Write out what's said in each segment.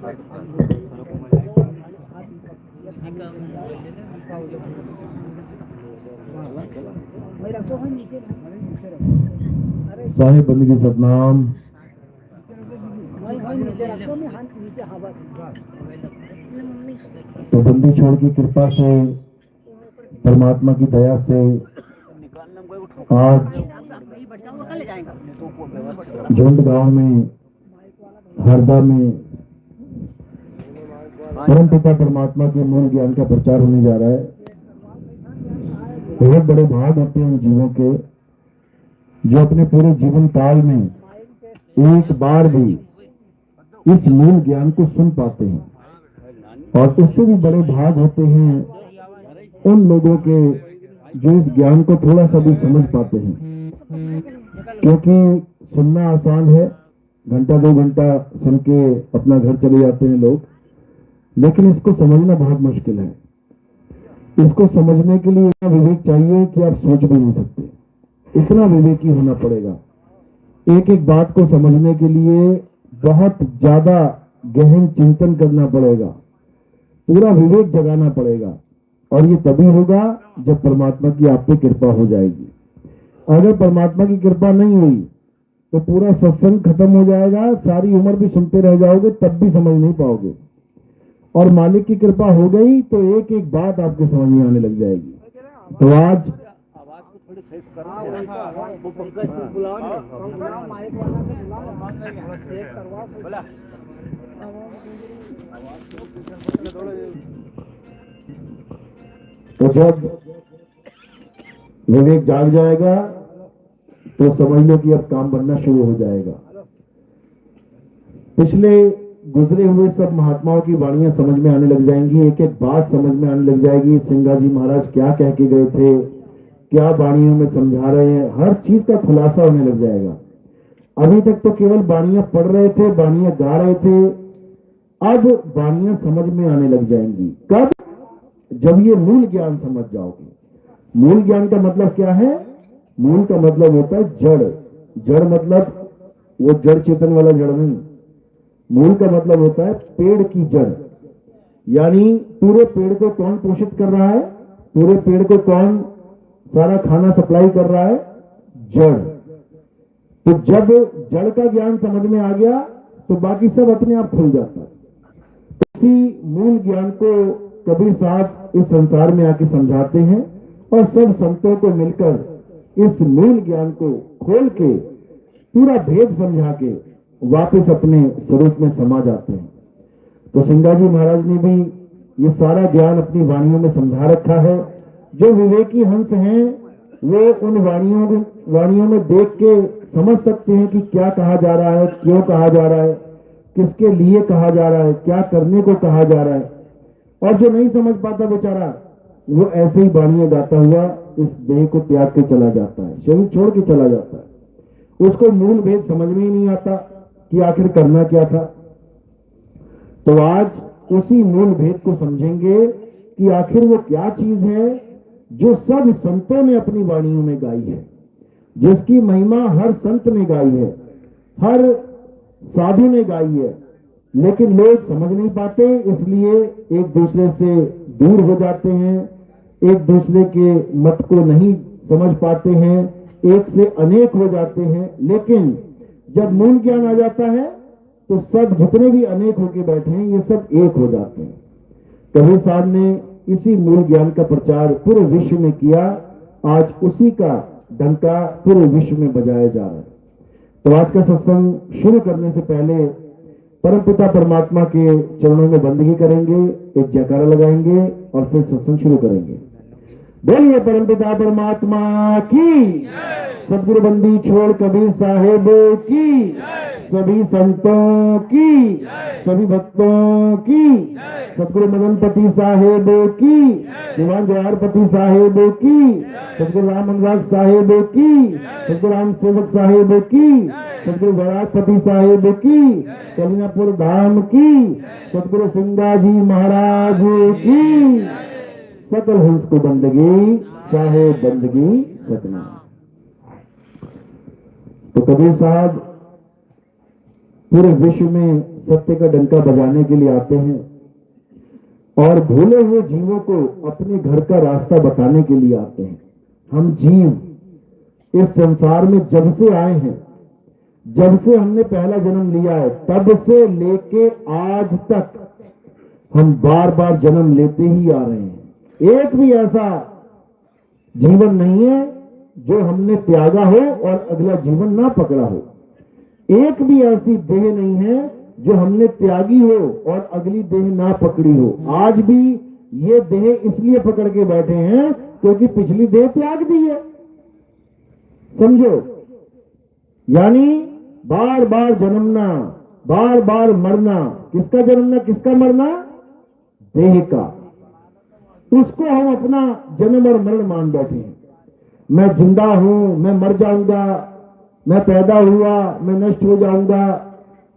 साहिब बंदगी सतनाम। तो बंदी छोड़ की कृपा से, परमात्मा की दया से आज झुंड गांव में, हरदा में परम पिता परमात्मा के मूल ज्ञान का प्रचार होने जा रहा है। बहुत बड़े भाग होते हैं उन जीवों के जो अपने पूरे जीवन काल में एक बार भी इस मूल ज्ञान को सुन पाते हैं, और उससे भी बड़े भाग होते हैं उन लोगों के जो इस ज्ञान को थोड़ा सा भी समझ पाते हैं। क्योंकि सुनना आसान है, घंटा 2 घंटा सुन के अपना घर चले जाते हैं लोग, लेकिन इसको समझना बहुत मुश्किल है। इसको समझने के लिए इतना विवेक चाहिए कि आप सोच भी नहीं सकते, इतना विवेकी होना पड़ेगा। एक एक बात को समझने के लिए बहुत ज्यादा गहन चिंतन करना पड़ेगा, पूरा विवेक जगाना पड़ेगा, और ये तभी होगा जब परमात्मा की आप पे कृपा हो जाएगी। अगर परमात्मा की कृपा नहीं हुई तो पूरा सत्संग खत्म हो जाएगा, सारी उम्र भी सुनते रह जाओगे, तब भी समझ नहीं पाओगे। और मालिक की कृपा हो गई तो एक एक बात आपके समझ में आने लग जाएगी। तो आज तो जब विवेक जाग जाएगा तो समझ लो कि अब काम बनना शुरू हो जाएगा। पिछले गुजरे हुए सब महात्माओं की वाणियां समझ में आने लग जाएंगी, एक एक बात समझ में आने लग जाएगी। सिंगा जी महाराज क्या कह के गए थे, क्या वाणियों में समझा रहे हैं, हर चीज का खुलासा होने लग जाएगा। अभी तक तो केवल वाणियां पढ़ रहे थे, वाणियां गा रहे थे, अब वाणियां समझ में आने लग जाएंगी। कब? जब ये मूल ज्ञान समझ जाओगे। मूल ज्ञान का मतलब क्या है? मूल का मतलब होता है जड़। जड़ मतलब वो जड़ चेतन वाला जड़ नहीं, मूल का मतलब होता है पेड़ की जड़। यानी पूरे पेड़ को कौन पोषित कर रहा है, पूरे पेड़ को कौन सारा खाना सप्लाई कर रहा है? जड़। तो जब जड़ का ज्ञान समझ में आ गया तो बाकी सब अपने आप खुल जाता है। इसी मूल ज्ञान को कबीर साहब इस संसार में आके समझाते हैं, और सब संतों को मिलकर इस मूल ज्ञान को खोल के पूरा भेद समझा के वापस अपने स्वरूप में समा जाते हैं। तो सिंगा जी महाराज ने भी ये सारा ज्ञान अपनी वाणियों में समझा रखा है। जो विवेकी हंस हैं वो उन वाणियों में देख के समझ सकते हैं कि क्या कहा जा रहा है, क्यों कहा जा रहा है, किसके लिए कहा जा रहा है, क्या करने को कहा जा रहा है। और जो नहीं समझ पाता बेचारा, वो ऐसे ही वाणियां गाता हुआ इस देह को त्याग के चला जाता है, शरीर छोड़ के चला जाता है। उसको मूल भेद समझ में ही नहीं आता कि आखिर करना क्या था। तो आज उसी मूल भेद को समझेंगे कि आखिर वो क्या चीज है जो सब संतों ने अपनी वाणियों में गाई है, जिसकी महिमा हर संत ने गाई है, हर साधु ने गाई है, लेकिन लोग समझ नहीं पाते, इसलिए एक दूसरे से दूर हो जाते हैं, एक दूसरे के मत को नहीं समझ पाते हैं, एक से अनेक हो जाते हैं। लेकिन जब मूल ज्ञान आ जाता है तो सब जितने भी अनेक होके बैठे हैं ये सब एक हो जाते हैं। कबीर साहब ने इसी मूल ज्ञान का प्रचार पूरे विश्व में किया, आज उसी का डंका पूरे विश्व में बजाया जा रहा है। तो आज का सत्संग शुरू करने से पहले परमपिता परमात्मा के चरणों में बंदगी करेंगे, एक जयकारा लगाएंगे और फिर सत्संग शुरू करेंगे। बोलिए परमपिता परमात्मा की, सदगुरु बंदी छोड़ कबीर साहेब की, सभी संतों की, सभी भक्तों की, सदगुरु मदनपति साहेब की, दीवान जवाहरपति साहेब की, सदगुरु राम अनुराग साहेब की, सदगुरु राम सेवक साहेब की, सदगुरु गौराजपति साहेब की, कलिनापुर धाम की, सदगुरु सिंगा जी महाराज की, सकल हंस को बंदगी साहेब बंदगी सतना। तो कबीर साहब पूरे विश्व में सत्य का डंका बजाने के लिए आते हैं और भूले हुए जीवों को अपने घर का रास्ता बताने के लिए आते हैं। हम जीव इस संसार में जब से आए हैं, जब से हमने पहला जन्म लिया है, तब से लेके आज तक हम बार बार जन्म लेते ही आ रहे हैं। एक भी ऐसा जीवन नहीं है जो हमने त्यागा हो और अगला जीवन ना पकड़ा हो। एक भी ऐसी देह नहीं है जो हमने त्यागी हो और अगली देह ना पकड़ी हो। आज भी ये देह इसलिए पकड़ के बैठे हैं क्योंकि पिछली देह त्याग दी है। समझो, यानी बार बार जन्मना, बार बार मरना। किसका जन्मना, किसका मरना? देह का। उसको हम अपना जन्म और मरण मान बैठे हैं। मैं जिंदा हूं, मैं मर जाऊंगा, मैं पैदा हुआ, मैं नष्ट हो जाऊंगा।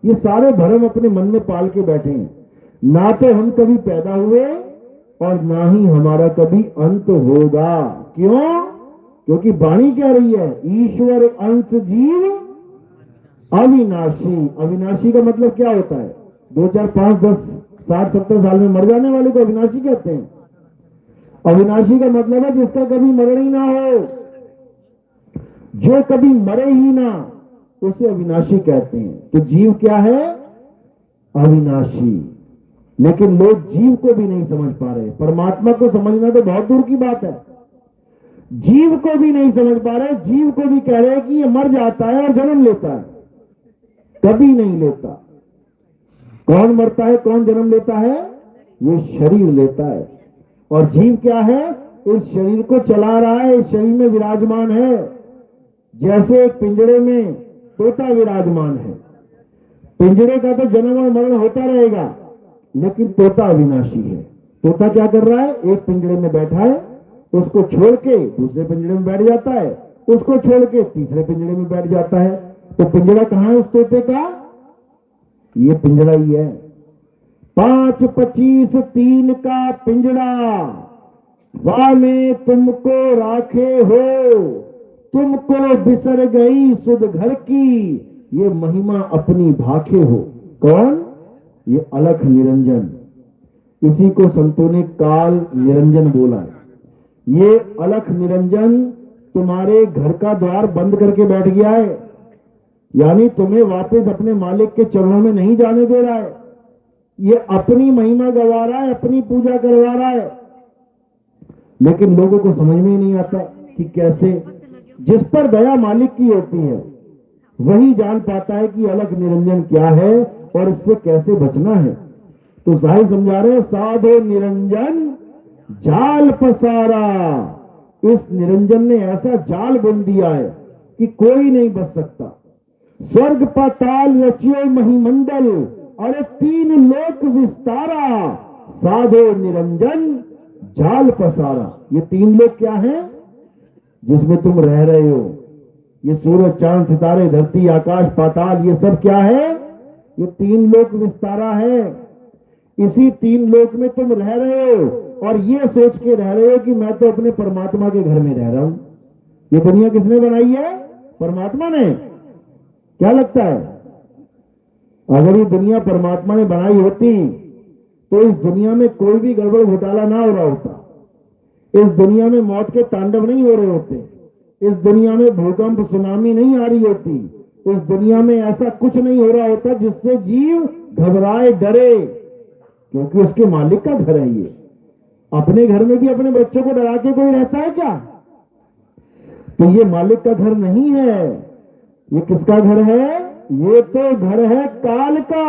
ये सारे भ्रम अपने मन में पाल के बैठे हैं। ना तो हम कभी पैदा हुए और ना ही हमारा कभी अंत होगा। क्यों? क्योंकि वाणी कह रही है, ईश्वर अंश जीव अविनाशी। अविनाशी का मतलब क्या होता है? 2, 4, 5, 10, 60, 70 साल में मर जाने वाले को अविनाशी कहते हैं। अविनाशी का मतलब है जिसका कभी मरण ही ना हो, जो कभी मरे ही ना, उसे अविनाशी कहते हैं। तो जीव क्या है? अविनाशी। लेकिन लोग जीव को भी नहीं समझ पा रहे। परमात्मा को समझना तो बहुत दूर की बात है, जीव को भी नहीं समझ पा रहे। जीव को भी कह रहे हैं कि ये मर जाता है और जन्म लेता है, कभी नहीं लेता। कौन मरता है, कौन जन्म लेता है? ये शरीर लेता है। और जीव क्या है? इस शरीर को चला रहा है, इस शरीर में विराजमान है। जैसे एक पिंजरे में तोता विराजमान है। पिंजरे का तो जन्म और मरण होता रहेगा, लेकिन तोता अविनाशी है। तोता क्या कर रहा है? एक पिंजरे में बैठा है, उसको छोड़ के दूसरे पिंजरे में बैठ जाता है, उसको छोड़ के तीसरे पिंजरे में बैठ जाता है। तो पिंजरा कहां है उस तोते का? ये पिंजरा ही है। 5, 25, 3 का पिंजरा, वामे तुमको राखे हो, तुमको बिसर गई सुध घर की, ये महिमा अपनी भाखे हो। कौन? ये अलख निरंजन। इसी को संतों ने काल निरंजन बोला है। ये अलख निरंजन तुम्हारे घर का द्वार बंद करके बैठ गया है, यानी तुम्हें वापस अपने मालिक के चरणों में नहीं जाने दे रहा है। ये अपनी महिमा गवा रहा है, अपनी पूजा करवा रहा है। लेकिन लोगों को समझ में ही नहीं आता कि कैसे। जिस पर दया मालिक की होती है वही जान पाता है कि अलग निरंजन क्या है और इससे कैसे बचना है। तो साहिब समझा रहे, साधो निरंजन जाल पसारा। इस निरंजन ने ऐसा जाल बुन दिया है कि कोई नहीं बच सकता। स्वर्ग पाताल रचियो महिमंडल, अरे 3 लोक विस्तारा, साधो निरंजन जाल पसारा। ये 3 लोक क्या है जिसमें तुम रह रहे हो? ये सूरज, चांद, सितारे, धरती, आकाश, पाताल, ये सब क्या है? ये 3 लोक विस्तारा है। इसी 3 लोक में तुम रह रहे हो और ये सोच के रह रहे हो कि मैं तो अपने परमात्मा के घर में रह रहा हूं। ये दुनिया किसने बनाई है? परमात्मा ने। क्या लगता है, अगर ये दुनिया परमात्मा ने बनाई होती तो इस दुनिया में कोई भी गड़बड़ घोटाला ना हो रहा होता, इस दुनिया में मौत के तांडव नहीं हो रहे होते, इस दुनिया में भूकंप, सुनामी नहीं आ रही होती, इस दुनिया में ऐसा कुछ नहीं हो रहा होता जिससे जीव घबराए, डरे, क्योंकि उसके मालिक का घर है ये। अपने घर में भी अपने बच्चों को डरा के कोई रहता है क्या? तो ये मालिक का घर नहीं है। ये किसका घर है? ये तो घर है काल का।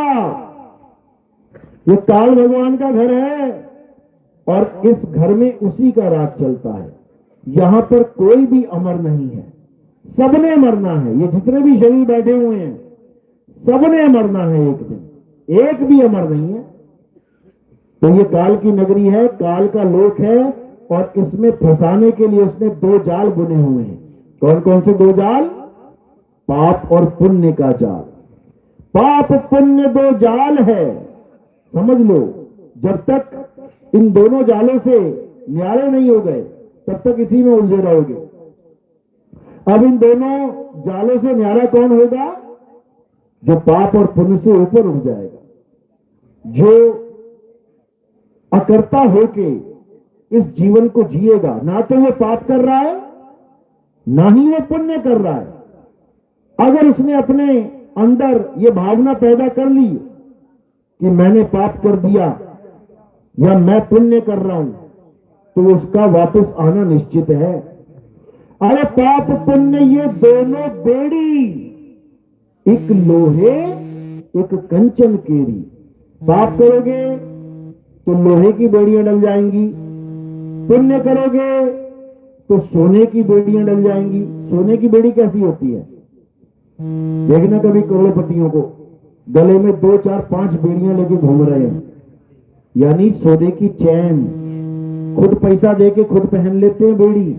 ये काल भगवान का घर है और इस घर में उसी का राज चलता है। यहां पर कोई भी अमर नहीं है, सबने मरना है। ये जितने भी शरीर बैठे हुए हैं सबने मरना है एक दिन, एक भी अमर नहीं है। तो ये काल की नगरी है, काल का लोक है और इसमें फंसाने के लिए उसने 2 जाल बुने हुए हैं। कौन कौन से 2 जाल? पाप और पुण्य का जाल। पाप पुण्य 2 जाल है, समझ लो। जब तक इन दोनों जालों से न्यारे नहीं हो गए तब तक इसी में उलझे रहोगे। अब इन दोनों जालों से न्यारा कौन होगा? जो पाप और पुण्य से ऊपर उठ जाएगा, जो अकर्ता होके इस जीवन को जिएगा, ना तो वो पाप कर रहा है ना ही वो पुण्य कर रहा है। अगर उसने अपने अंदर ये भावना पैदा कर ली कि मैंने पाप कर दिया या मैं पुण्य कर रहा हूं, तो उसका वापस आना निश्चित है। अरे पाप पुण्य ये दोनों बेड़ी, एक लोहे एक कंचन केरी। पाप करोगे तो लोहे की बेड़ियां डल जाएंगी, पुण्य करोगे तो सोने की बेड़ियां डल जाएंगी। सोने की बेड़ी कैसी होती है? देखना कभी करोड़पतियों को गले में 2, 4, 5 बेड़ियां लेके घूम रहे हैं, यानी सोने की चैन। खुद पैसा देके खुद पहन लेते हैं बेड़ी,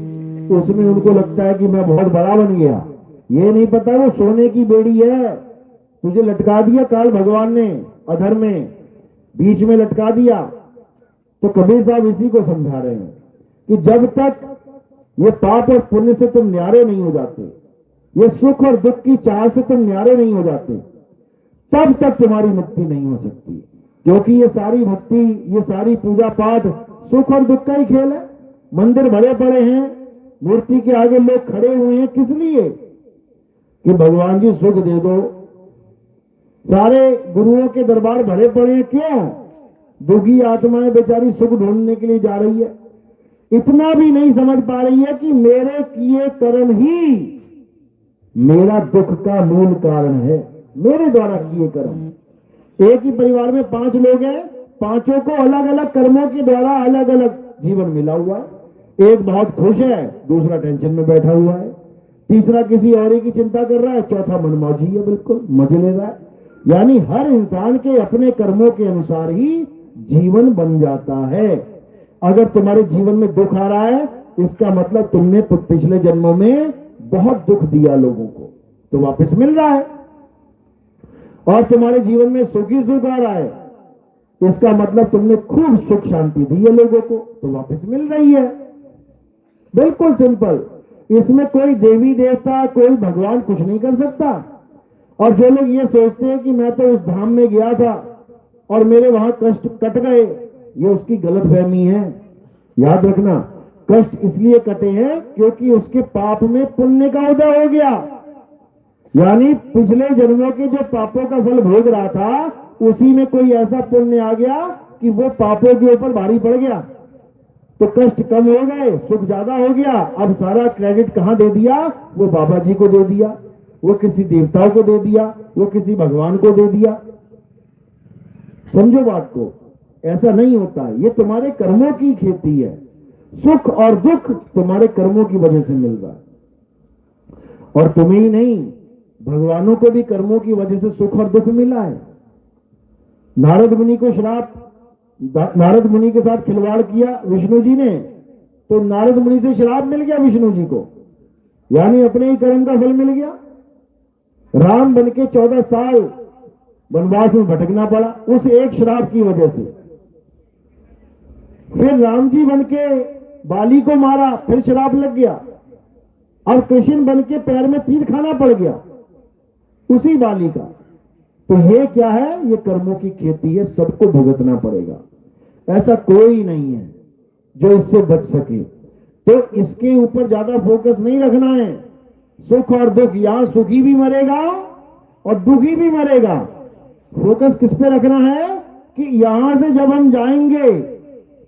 उसमें उनको लगता है कि मैं बहुत बड़ा बन गया। ये नहीं पता वो सोने की बेड़ी है। तुझे लटका दिया काल भगवान ने अधर में, बीच में लटका दिया। तो कबीर साहब इसी को समझा रहे हैं कि जब तक ये पाप और पुण्य से तुम न्यारे नहीं हो जाते, ये सुख और दुख की चाह से तुम न्यारे नहीं हो जाते, तब तक तुम्हारी मुक्ति नहीं हो सकती। क्योंकि ये सारी भक्ति, ये सारी पूजा पाठ सुख और दुख का ही खेल है। मंदिर भरे पड़े हैं, मूर्ति के आगे लोग खड़े हुए हैं, किस लिए? कि भगवान जी सुख दे दो। सारे गुरुओं के दरबार भरे पड़े हैं, क्यों? दुखी आत्माएं बेचारी सुख ढूंढने के लिए जा रही है। इतना भी नहीं समझ पा रही है कि मेरे किए कर्म ही मेरा दुख का मूल कारण है, मेरे द्वारा किए कर्म। एक ही परिवार में 5 लोग हैं, पांचों को अलग अलग कर्मों के द्वारा अलग अलग जीवन मिला हुआ है। एक बहुत खुश है, दूसरा टेंशन में बैठा हुआ है, तीसरा किसी और ही की चिंता कर रहा है, चौथा मनमौजी है, बिल्कुल मजे ले रहा है। यानी हर इंसान के अपने कर्मों के अनुसार ही जीवन बन जाता है। अगर तुम्हारे जीवन में दुख आ रहा है, इसका मतलब तुमने पिछले जन्मों में बहुत दुख दिया लोगों को, तो वापस मिल रहा है। और तुम्हारे जीवन में सुखी सुख आ रहा है, इसका मतलब तुमने खूब सुख शांति दी है लोगों को, तो वापस मिल रही है। बिल्कुल सिंपल। इसमें कोई देवी देवता, कोई भगवान कुछ नहीं कर सकता। और जो लोग ये सोचते हैं कि मैं तो उस धाम में गया था और मेरे वहां कष्ट कट गए, ये उसकी गलतफहमी है। याद रखना, कष्ट इसलिए कटे हैं क्योंकि उसके पाप में पुण्य का उदय हो गया। यानी पिछले जन्मों के जो पापों का फल भोग रहा था, उसी में कोई ऐसा पुण्य आ गया कि वो पापों के ऊपर भारी पड़ गया, तो कष्ट कम हो गए, सुख ज्यादा हो गया। अब सारा क्रेडिट कहां दे दिया? वो बाबा जी को दे दिया, वो किसी देवताओं को दे दिया, वो किसी भगवान को दे दिया। समझो बात को, ऐसा नहीं होता। ये तुम्हारे कर्मों की खेती है। सुख और दुख तुम्हारे कर्मों की वजह से मिल रहा है। और तुम्हें ही नहीं, भगवानों को भी कर्मों की वजह से सुख और दुख मिला है। नारद मुनि को श्राप, नारद मुनि के साथ खिलवाड़ किया विष्णु जी ने, तो नारद मुनि से श्राप मिल गया विष्णु जी को, यानी अपने ही कर्म का फल मिल गया। राम बन के 14 साल वनवास में भटकना पड़ा उस एक श्राप की वजह से। फिर राम जी बन के बाली को मारा, फिर श्राप लग गया। अब कृष्ण बन के पैर में तीर खाना पड़ गया उसी बाली का। तो ये क्या है? ये कर्मों की खेती है, सबको भुगतना पड़ेगा। ऐसा कोई नहीं है जो इससे बच सके। तो इसके ऊपर ज्यादा फोकस नहीं रखना है। सुख और दुख, यहां सुखी भी मरेगा और दुखी भी मरेगा। फोकस किस पे रखना है कि यहां से जब हम जाएंगे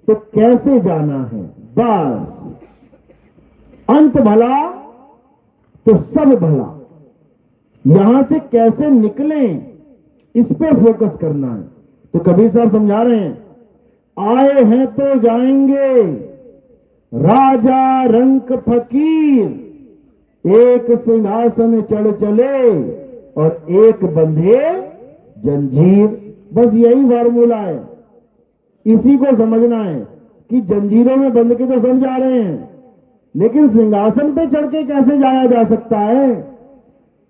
तो कैसे जाना है, बस। अंत भला तो सब भला, यहां से कैसे निकलें इस पे फोकस करना है। तो कबीर साहब समझा रहे हैं, आए हैं तो जाएंगे राजा रंक फकीर, एक सिंहासन चढ़ चले और एक बंधे जंजीर। बस यही फार्मूला है, इसी को समझना है कि जंजीरों में बंध के तो सब जा रहे हैं, लेकिन सिंहासन पे चढ़ के कैसे जाया जा सकता है?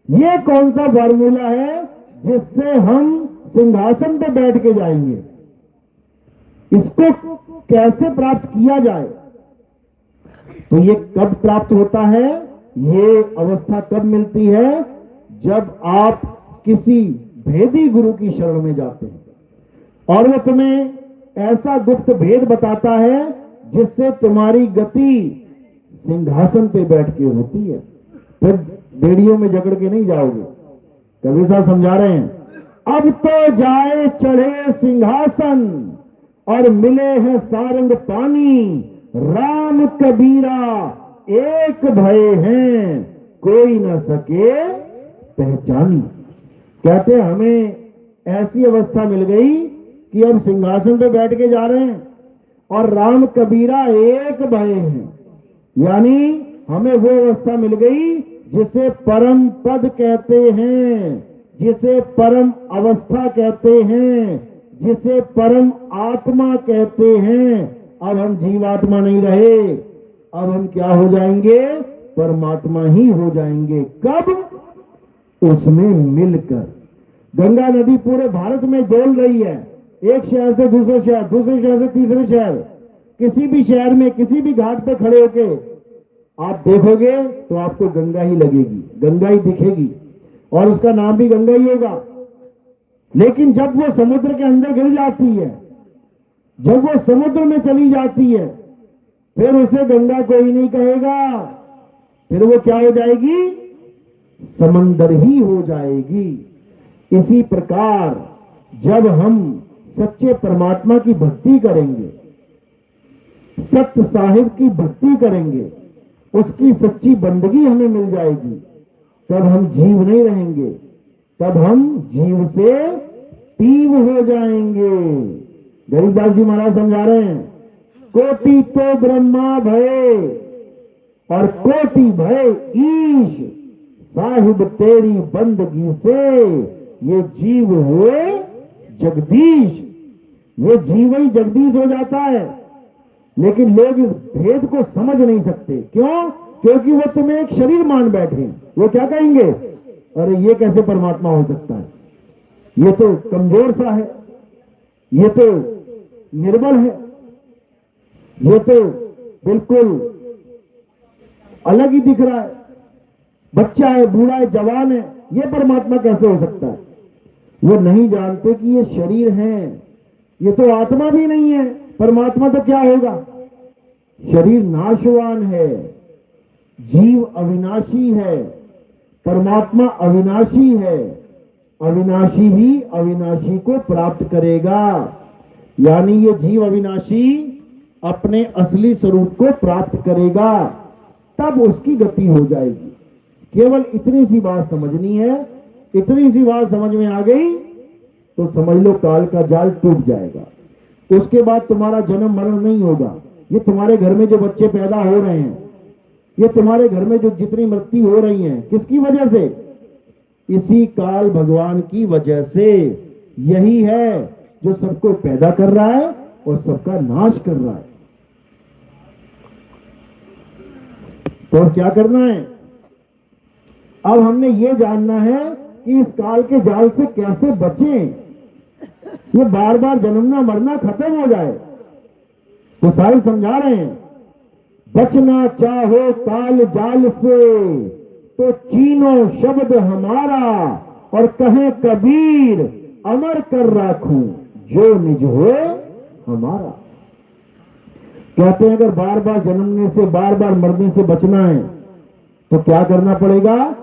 ये कौन सा फार्मूला है जिससे हम सिंहासन पे बैठ के जाएंगे? इसको कैसे प्राप्त किया जाए? तो ये कब प्राप्त होता है? ये अवस्था कब मिलती है? जब आप किसी भेदी गुरु की शरण में जाते हैं और वो तुम्हें ऐसा गुप्त भेद बताता है जिससे तुम्हारी गति सिंहासन पे बैठ के होती है, फिर बेड़ियों में जकड़ के नहीं जाओगे। कबीर साहब समझा रहे हैं, अब तो जाए चढ़े सिंहासन और मिले हैं सारंग पानी, राम कबीरा एक भय हैं कोई न सके पहचानी। कहते हैं हमें ऐसी अवस्था मिल गई कि अब सिंहासन पे बैठ के जा रहे हैं और राम कबीरा एक भय हैं, यानी हमें वो अवस्था मिल गई जिसे परम पद कहते हैं, जिसे परम अवस्था कहते हैं, जिसे परम आत्मा कहते हैं। अब हम जीवात्मा नहीं रहे, अब हम क्या हो जाएंगे, परमात्मा ही हो जाएंगे। कब? उसमें मिलकर। गंगा नदी पूरे भारत में डोल रही है, एक शहर से दूसरे शहर, दूसरे शहर से तीसरे शहर। किसी भी शहर में किसी भी घाट पे खड़े होके आप देखोगे तो आपको गंगा ही लगेगी, गंगा ही दिखेगी और उसका नाम भी गंगा ही होगा। लेकिन जब वो समुद्र के अंदर गिर जाती है, जब वो समुद्र में चली जाती है, फिर उसे गंगा कोई नहीं कहेगा, फिर वो क्या हो जाएगी, समंदर ही हो जाएगी। इसी प्रकार जब हम सच्चे परमात्मा की भक्ति करेंगे, सत्य साहिब की भक्ति करेंगे, उसकी सच्ची बंदगी हमें मिल जाएगी, तब हम जीव नहीं रहेंगे, तब हम जीव से तीव हो जाएंगे। गरीबदास जी महाराज समझा रहे हैं, कोटि तो ब्रह्मा भय और कोटि भय ईश, साहिब तेरी बंदगी से ये जीव हुए जगदीश। ये जीव ही जगदीश हो जाता है, लेकिन लोग इस भेद को समझ नहीं सकते। क्यों? क्योंकि वो तुम्हें एक शरीर मान बैठे। वो क्या कहेंगे, अरे ये कैसे परमात्मा हो सकता है, ये तो कमजोर सा है, ये तो निर्बल है, ये तो बिल्कुल अलग ही दिख रहा है, बच्चा है, बूढ़ा है, जवान है, ये परमात्मा कैसे हो सकता है। वो नहीं जानते कि ये शरीर है, ये तो आत्मा भी नहीं है। परमात्मा तो क्या होगा, शरीर नाशवान है, जीव अविनाशी है, परमात्मा अविनाशी है। अविनाशी ही अविनाशी को प्राप्त करेगा, यानी ये जीव अविनाशी अपने असली स्वरूप को प्राप्त करेगा, तब उसकी गति हो जाएगी। केवल इतनी सी बात समझनी है, इतनी सी बात समझ में आ गई तो समझ लो काल का जाल टूट जाएगा। उसके बाद तुम्हारा जन्म मरण नहीं होगा। ये तुम्हारे घर में जो बच्चे पैदा हो रहे हैं, ये तुम्हारे घर में जो जितनी मृत्यु हो रही है, किसकी वजह से, इसी काल भगवान की वजह से। यही है जो सबको पैदा कर रहा है और सबका नाश कर रहा है। तो क्या करना है, अब हमने ये जानना है कि इस काल के जाल से कैसे बचें, ये बार बार जन्मना मरना खत्म हो जाए। तो सारे समझा रहे हैं, बचना चाहो काल जाल से तो चीनो शब्द हमारा, और कहे कबीर अमर कर राखूं जो निज होए हमारा। कहते हैं अगर बार बार जन्मने से, बार बार मरने से बचना है तो क्या करना पड़ेगा,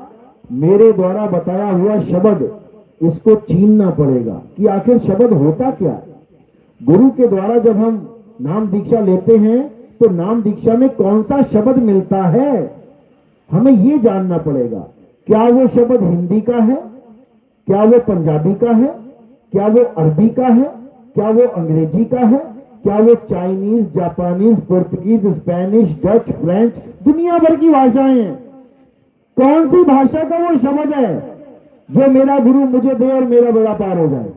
मेरे द्वारा बताया हुआ शब्द इसको चीनना पड़ेगा कि आखिर शब्द होता क्या है। गुरु के द्वारा जब हम नाम दीक्षा लेते हैं तो नाम दीक्षा में कौन सा शब्द मिलता है, हमें ये जानना पड़ेगा। क्या वो शब्द हिंदी का है, क्या वो पंजाबी का है, क्या वो अरबी का है, क्या वो अंग्रेजी का है, क्या वो Chinese, Japanese, Portuguese, Spanish, Dutch, French, दुनिया भर की भाषाएं हैं। कौन सी भाषा का वो शब्द है जो मेरा गुरु मुझे दे और मेरा बेड़ा पार हो जाए।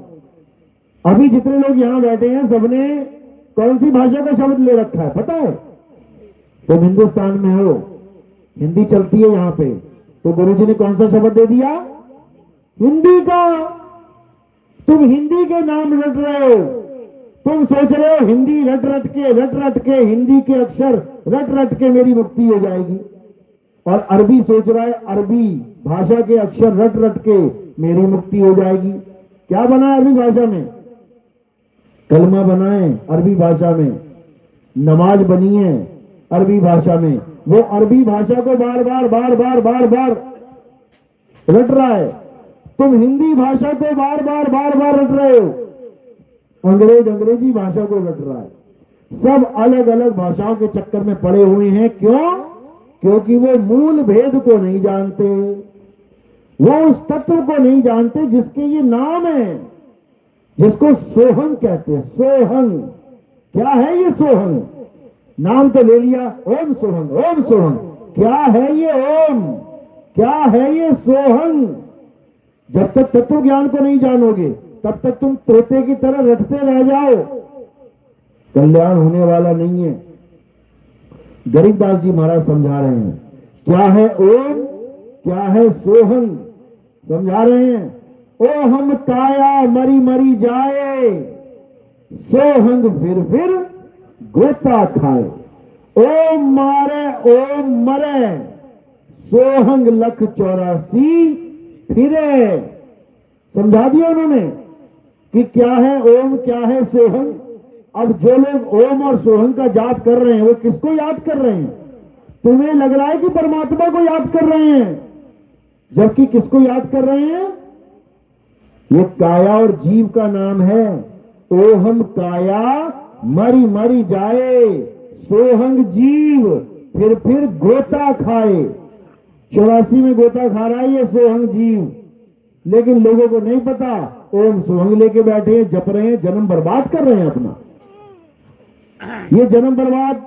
अभी जितने लोग यहां बैठे हैं सबने कौन सी भाषा का शब्द ले रखा है पता है? तुम हिंदुस्तान में हो, हिंदी चलती है यहां पे, तो गुरुजी ने कौन सा शब्द दे दिया? हिंदी का। तुम हिंदी के नाम रट रहे हो, तुम सोच रहे हो हिंदी रट रट के हिंदी के अक्षर रट रट के मेरी मुक्ति हो जाएगी, और अरबी सोच रहा है अरबी भाषा के अक्षर रट रट के मेरी मुक्ति हो जाएगी। क्या बना है अरबी भाषा में? कलमा बना है अरबी भाषा में, नमाज बनी है अरबी भाषा में। वो अरबी भाषा को बार बार बार बार बार बार रट रहा है। तुम हिंदी भाषा को बार बार बार बार रट रहे हो, अंग्रेजी भाषा को रट रहा है। सब अलग अलग भाषाओं के चक्कर में पड़े हुए हैं। क्यों? क्योंकि वो मूल भेद को नहीं जानते, वो उस तत्व को नहीं जानते जिसके ये नाम है, जिसको सोहंग कहते हैं। सोहंग क्या है? ये सोहंग नाम तो ले लिया, ओम सोहंग, ओम सोहंग। क्या है ये ओम? क्या है ये सोहंग? जब तक तत्व ज्ञान को नहीं जानोगे तब तक तुम तोते की तरह रटते रह जाओ, कल्याण होने वाला नहीं है। गरीबदास जी महाराज समझा रहे हैं क्या है ओम, क्या है सोहंग, समझा रहे हैं। ओ हम काया मरी मरी जाए, सोहंग फिर गोता खाए। ओम मारे ओम मरे, सोहंग लख 84 फिरे। समझा दिया उन्होंने कि क्या है ओम, क्या है सोहंग। अब जो लोग ओम और सोहंग का जाप कर रहे हैं वो किसको याद कर रहे हैं? तुम्हें लग रहा है कि परमात्मा को याद कर रहे हैं, जबकि किसको याद कर रहे हैं? ये काया और जीव का नाम है। ओहम काया मरी मरी जाए, सोहंग जीव फिर गोता खाए। 84 में गोता खा रहा है ये सोहंग जीव, लेकिन लोगों को नहीं पता। ओम सोहंग लेके बैठे हैं, जप रहे हैं, जन्म बर्बाद कर रहे हैं अपना। ये जन्म बर्बाद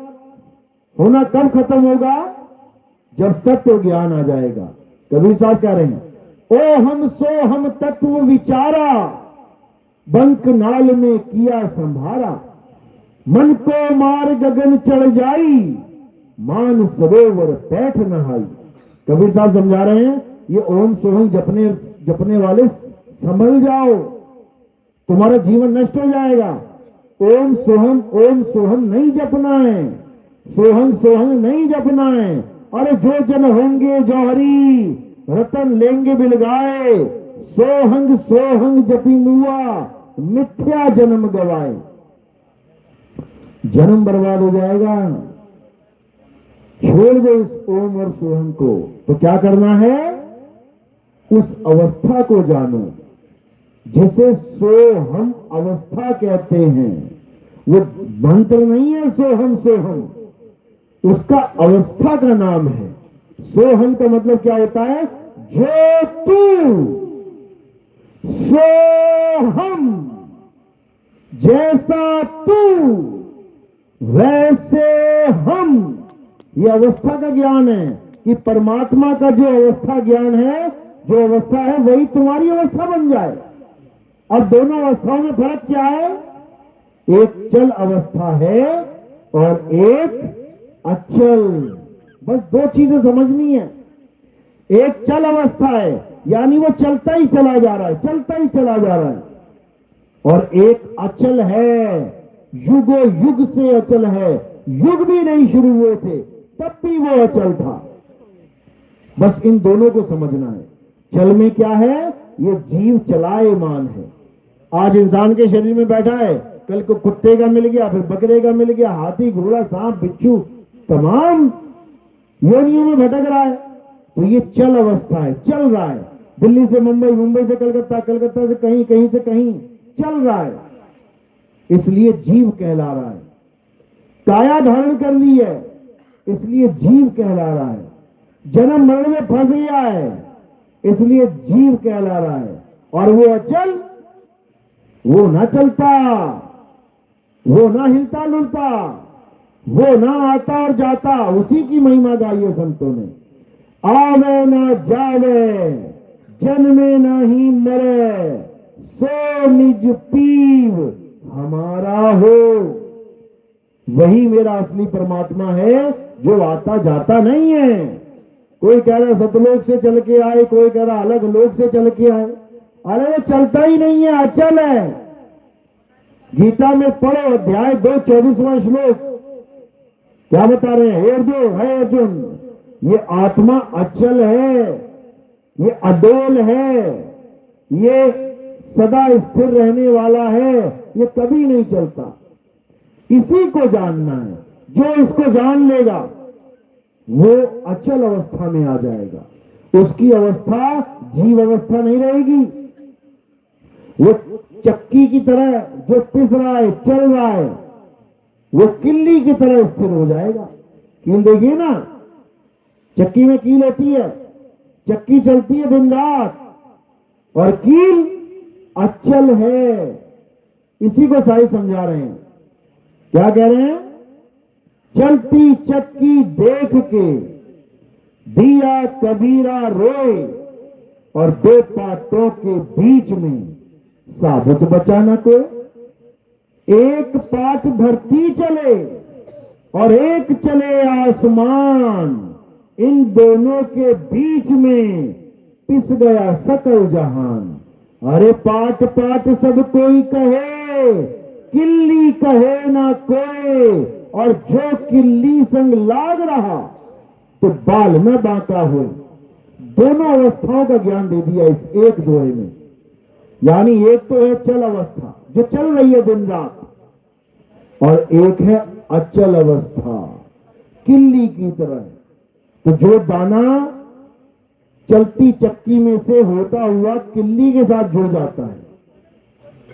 होना कब खत्म होगा? जब तत्व ज्ञान आ जाएगा। कबीर साहब कह रहे हैं ओ हम सो हम तत्व विचारा, बंक नाल में किया संभारा। मन को मार गगन चढ़ जाई, मान सरोवर पैठ नहाई। कबीर साहब समझा रहे हैं ये ओम सोहम जपने वाले संभल जाओ, तुम्हारा जीवन नष्ट हो जाएगा। ओम सोहम नहीं जपना है, सोहंग नहीं जपना है। अरे जो जन होंगे जौहरी, रतन लेंगे बिलगाए। सोहंग जपी मुआ, मिथ्या जन्म गवाए। जन्म बर्बाद हो जाएगा। छोड़ दो इस ओम और सोहम को। तो क्या करना है? उस अवस्था को जानो जिसे सोहम अवस्था कहते हैं। वो मंत्र नहीं है सोहम, उसका अवस्था का नाम है। सोहम का मतलब क्या होता है? जो तू, सोहम जैसा तू वैसे हम। ये अवस्था का ज्ञान है कि परमात्मा का जो अवस्था ज्ञान है, जो अवस्था है वही तुम्हारी अवस्था बन जाए। अब दोनों अवस्थाओं में फर्क क्या है? एक चल अवस्था है और एक अचल। बस दो चीजें समझनी है। एक चल अवस्था है यानी वो चलता ही चला जा रहा है, चलता ही चला जा रहा है। और एक अचल है, युगो युग से अचल है। युग भी नहीं शुरू हुए थे तब भी वो अचल था। बस इन दोनों को समझना है। चल में क्या है? ये जीव चलायमान है। आज इंसान के शरीर में बैठा है, कल को कुत्ते का मिल गया, फिर बकरे का मिल गया, हाथी घोड़ा सांप बिच्छू तमाम योनियों में भटक रहा है। तो ये चल अवस्था है, चल रहा है। दिल्ली से मुंबई, मुंबई से कलकत्ता, कलकत्ता से कहीं, कहीं से कहीं चल रहा है, इसलिए जीव कहला रहा है। काया धारण कर ली है इसलिए जीव कहला रहा है। जन्म मरण में फंस गया है इसलिए जीव कहला रहा है। और वो अचल, वो ना चलता, वो ना हिलता डुलता, वो ना आता और जाता। उसी की महिमा गाई है संतों ने। आवे ना जावे, जन्मे ना ही मरे, सो निज पीव हमारा हो। वही मेरा असली परमात्मा है जो आता जाता नहीं है। कोई कह रहा सतलोक से चल के आए, कोई कह रहा अलग लोक से चल के आए। अरे वो चलता ही नहीं है, अचल है। गीता में पढ़ो अध्याय 2 24वां श्लोक, क्या बता रहे हैं? हे अर्जुन, ये आत्मा अचल है, ये अडोल है, ये सदा स्थिर रहने वाला है, ये कभी नहीं चलता। इसी को जानना है। जो इसको जान लेगा वो अचल अवस्था में आ जाएगा। उसकी अवस्था जीव अवस्था नहीं रहेगी। वो चक्की की तरह जो पिस रहा है, चल रहा है, वो किल्ली की तरह स्थिर हो जाएगा। कील देखिए ना, चक्की में कील होती है, चक्की चलती है दिन रात, और कील अचल है। इसी को साई समझा रहे हैं। क्या कह रहे हैं? चलती चक्की देख के दिया कबीरा रोए, और दो पाटों के बीच में साबुत बचा न कोई। एक पाट धरती चले और एक चले आसमान, इन दोनों के बीच में पिस गया सकल जहान। अरे पाट पाट सब कोई कहे, किल्ली कहे ना कोई, और जो किल्ली संग लाग रहा तो बाल न बांका हो। दोनों अवस्थाओं का ज्ञान दे दिया इस एक दोहे में। यानी एक तो है चल अवस्था जो चल रही है दिन रात, और एक है अचल अवस्था किल्ली की तरह। तो जो दाना चलती चक्की में से होता हुआ किल्ली के साथ जुड़ जाता है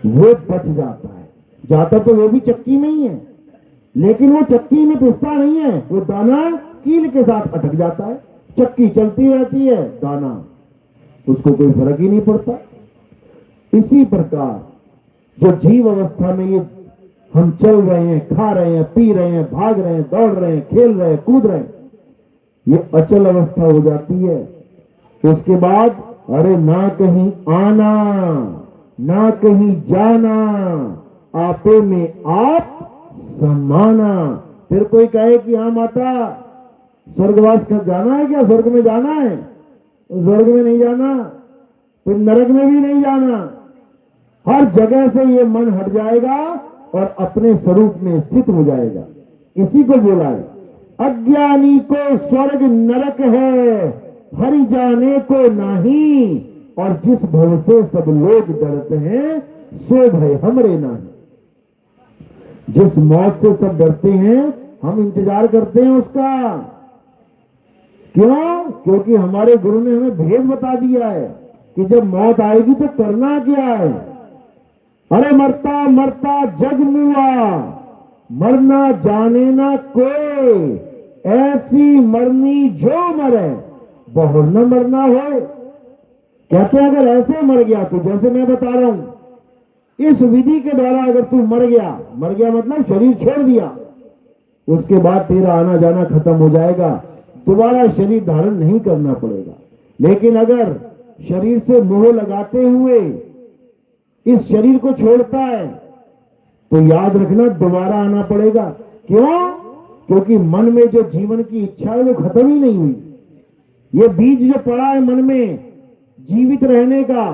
वो बच जाता है। जाता तो वो भी चक्की में ही है, लेकिन वो चक्की में पिसता नहीं है, वो दाना कील के साथ अटक जाता है। चक्की चलती रहती है, दाना उसको कोई फर्क ही नहीं पड़ता। इसी प्रकार जो जीव अवस्था में ये हम चल रहे हैं, खा रहे हैं, पी रहे हैं, भाग रहे हैं, दौड़ रहे हैं, खेल रहे हैं, कूद रहे हैं, ये अचल अवस्था हो जाती है। उसके बाद अरे ना कहीं आना ना कहीं जाना, आपे में आप समाना। फिर कोई कहे कि हाँ माता स्वर्गवास का जाना है क्या? स्वर्ग में जाना है? स्वर्ग में नहीं जाना, फिर नरक में भी नहीं जाना। हर जगह से ये मन हट जाएगा और अपने स्वरूप में स्थित हो जाएगा। इसी को बोला है अज्ञानी को स्वर्ग नरक है, हरि जाने को नहीं, और जिस भव से सब लोग डरते हैं सो भय हमरे नहीं। जिस मौत से सब डरते हैं हम इंतजार करते हैं उसका। क्यों? क्योंकि हमारे गुरु ने हमें भेद बता दिया है कि जब मौत आएगी तो करना क्या है। अरे मरता मरता जग मुआ, मरना जाने ना कोई, ऐसी मरनी जो मरे बहु न मरना हो। कहते हैं अगर ऐसे मर गया तो जैसे मैं बता रहा हूं, इस विधि के द्वारा अगर तू मर गया मतलब शरीर छोड़ दिया, उसके बाद तेरा आना जाना खत्म हो जाएगा, दोबारा शरीर धारण नहीं करना पड़ेगा। लेकिन अगर शरीर से मोह लगाते हुए इस शरीर को छोड़ता है तो याद रखना दोबारा आना पड़ेगा। क्यों? क्योंकि मन में जो जीवन की इच्छा है वो खत्म ही नहीं हुई। ये बीज जो पड़ा है मन में जीवित रहने का,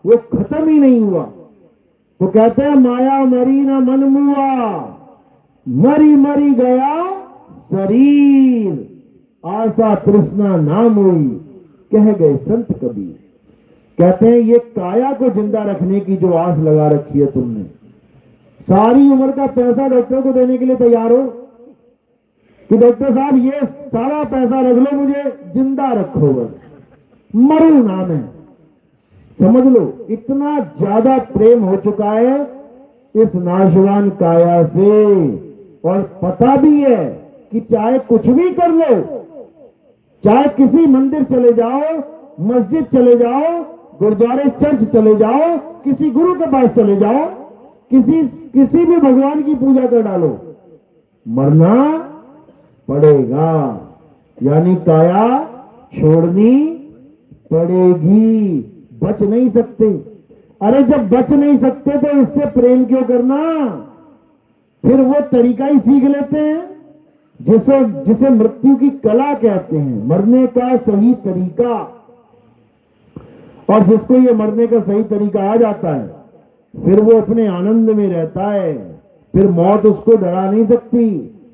वो खत्म ही नहीं हुआ। तो कहते हैं माया मरी ना मन मुआ, मरी मरी गया शरीर, आशा तृष्णा नाम हुई, कह गए संत कबीर। कहते हैं ये काया को जिंदा रखने की जो आस लगा रखी है तुमने, सारी उम्र का पैसा डॉक्टर को देने के लिए तैयार हो कि डॉक्टर साहब ये सारा पैसा रख लो, मुझे जिंदा रखो, बस मरू ना मैं। समझ लो इतना ज्यादा प्रेम हो चुका है इस नाशवान काया से। और पता भी है कि चाहे कुछ भी कर लो, चाहे किसी मंदिर चले जाओ, मस्जिद चले जाओ, गुरुद्वारे चर्च चले जाओ, किसी गुरु के पास चले जाओ, किसी भी भगवान की पूजा कर डालो, मरना पड़ेगा। यानी काया छोड़नी पड़ेगी, बच नहीं सकते। अरे जब बच नहीं सकते तो इससे प्रेम क्यों करना? फिर वो तरीका ही सीख लेते हैं जिसे मृत्यु की कला कहते हैं, मरने का सही तरीका। और जिसको ये मरने का सही तरीका आ जाता है फिर वो अपने आनंद में रहता है। फिर मौत उसको डरा नहीं सकती,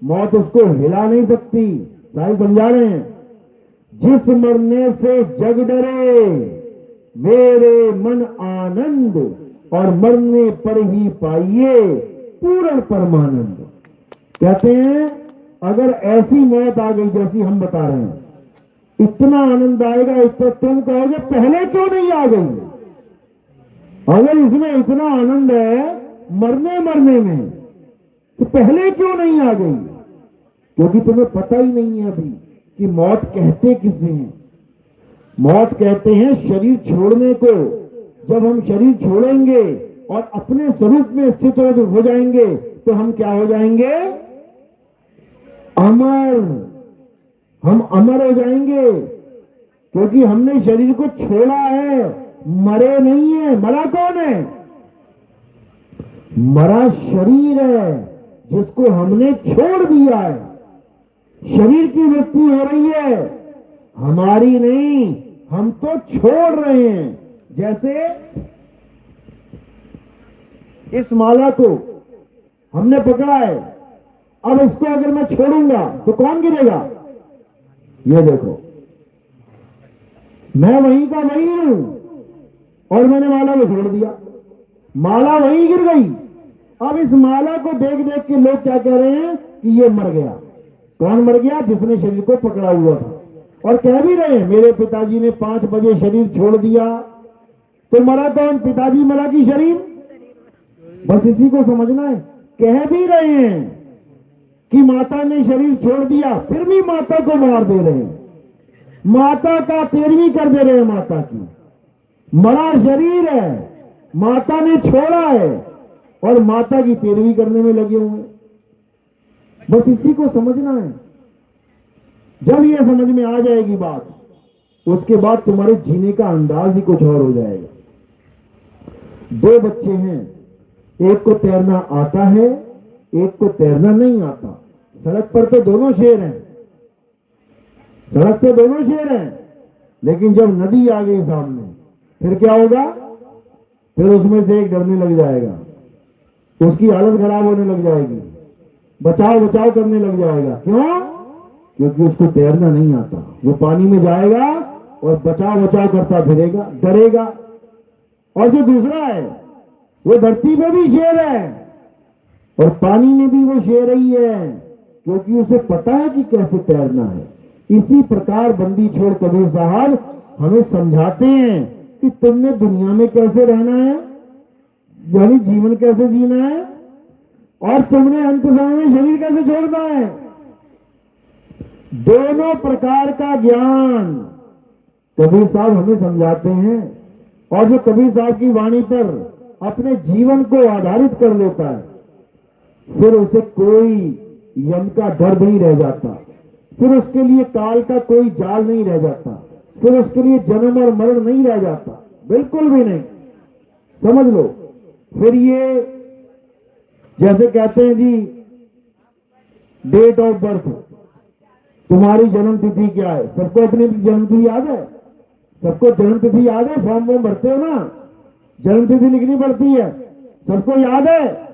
मौत उसको हिला नहीं सकती। साईं समझा रहे हैं जिस मरने से जग डरे मेरे मन आनंद और मरने पर ही पाइए पूर्ण परमानंद। कहते हैं अगर ऐसी मौत आ गई जैसी हम बता रहे हैं, इतना आनंद आएगा, तो तुम कहोगे पहले क्यों नहीं आ गई। अगर इसमें इतना आनंद है मरने मरने में, तो पहले क्यों नहीं आ गई। क्योंकि तुम्हें पता ही नहीं है अभी कि मौत कहते किसे हैं। मौत कहते हैं शरीर छोड़ने को। जब हम शरीर छोड़ेंगे और अपने स्वरूप में स्थित हो जाएंगे तो हम क्या हो जाएंगे, अमर। हम अमर हो जाएंगे, क्योंकि हमने शरीर को छोड़ा है, मरे नहीं है। मरा कौन है, मरा शरीर है जिसको हमने छोड़ दिया है। शरीर की मृत्यु हो रही है, हमारी नहीं, हम तो छोड़ रहे हैं। जैसे इस माला को हमने पकड़ा है, अब इसको अगर मैं छोड़ूंगा तो कौन गिरेगा। ये देखो, मैं वहीं का वहीं हूं और मैंने माला को छोड़ दिया, माला वहीं गिर गई। अब इस माला को देख देख के लोग क्या कह रहे हैं कि ये मर गया। कौन मर गया, जिसने शरीर को पकड़ा हुआ था। और कह भी रहे हैं मेरे पिताजी ने 5 बजे शरीर छोड़ दिया, तो मरा कौन, पिताजी मरा कि शरीर। बस इसी को समझना है। कह भी रहे हैं कि माता ने शरीर छोड़ दिया, फिर भी माता को मार दे रहे हैं, माता का तेरवी कर दे रहे हैं। माता की मरा शरीर है, माता ने छोड़ा है और माता की तेरवी करने में लगे हुए हैं। बस इसी को समझना है। जब ये समझ में आ जाएगी बात, उसके बाद तुम्हारे जीने का अंदाज ही कुछ और हो जाएगा। 2 बच्चे हैं, एक को तैरना आता है, एक को तैरना नहीं आता। सड़क पर तो दोनों शेर हैं, सड़क पे दोनों शेर हैं, लेकिन जब नदी आ गई सामने फिर क्या होगा, फिर उसमें से एक डरने लग जाएगा, उसकी हालत खराब होने लग जाएगी, बचाव बचाव करने लग जाएगा। क्यों, क्योंकि उसको तैरना नहीं आता। वो पानी में जाएगा और बचाव बचाव करता फिरेगा, डरेगा। और जो दूसरा है वो धरती पे भी शेर है और पानी में भी वो शेर ही है, क्योंकि उसे पता है कि कैसे तैरना है। इसी प्रकार बंदी छोड़ कबीर साहब हमें समझाते हैं कि तुमने दुनिया में कैसे रहना है, यानी जीवन कैसे जीना है, और तुमने अंत समय में शरीर कैसे छोड़ना है। दोनों प्रकार का ज्ञान कबीर साहब हमें समझाते हैं। और जो कबीर साहब की वाणी पर अपने जीवन को आधारित कर लेता है, फिर उसे कोई यम का डर नहीं रह जाता, फिर उसके लिए काल का कोई जाल नहीं रह जाता, फिर उसके लिए जन्म और मरण नहीं रह जाता, बिल्कुल भी नहीं। समझ लो, फिर ये जैसे कहते हैं जी डेट ऑफ बर्थ, तुम्हारी जन्म तिथि क्या है। सबको अपनी जन्म तिथि याद है, सबको जन्म तिथि याद है, फॉर्म वॉर्म भरते हो ना, जन्म तिथि लिखनी पड़ती है, सबको याद है।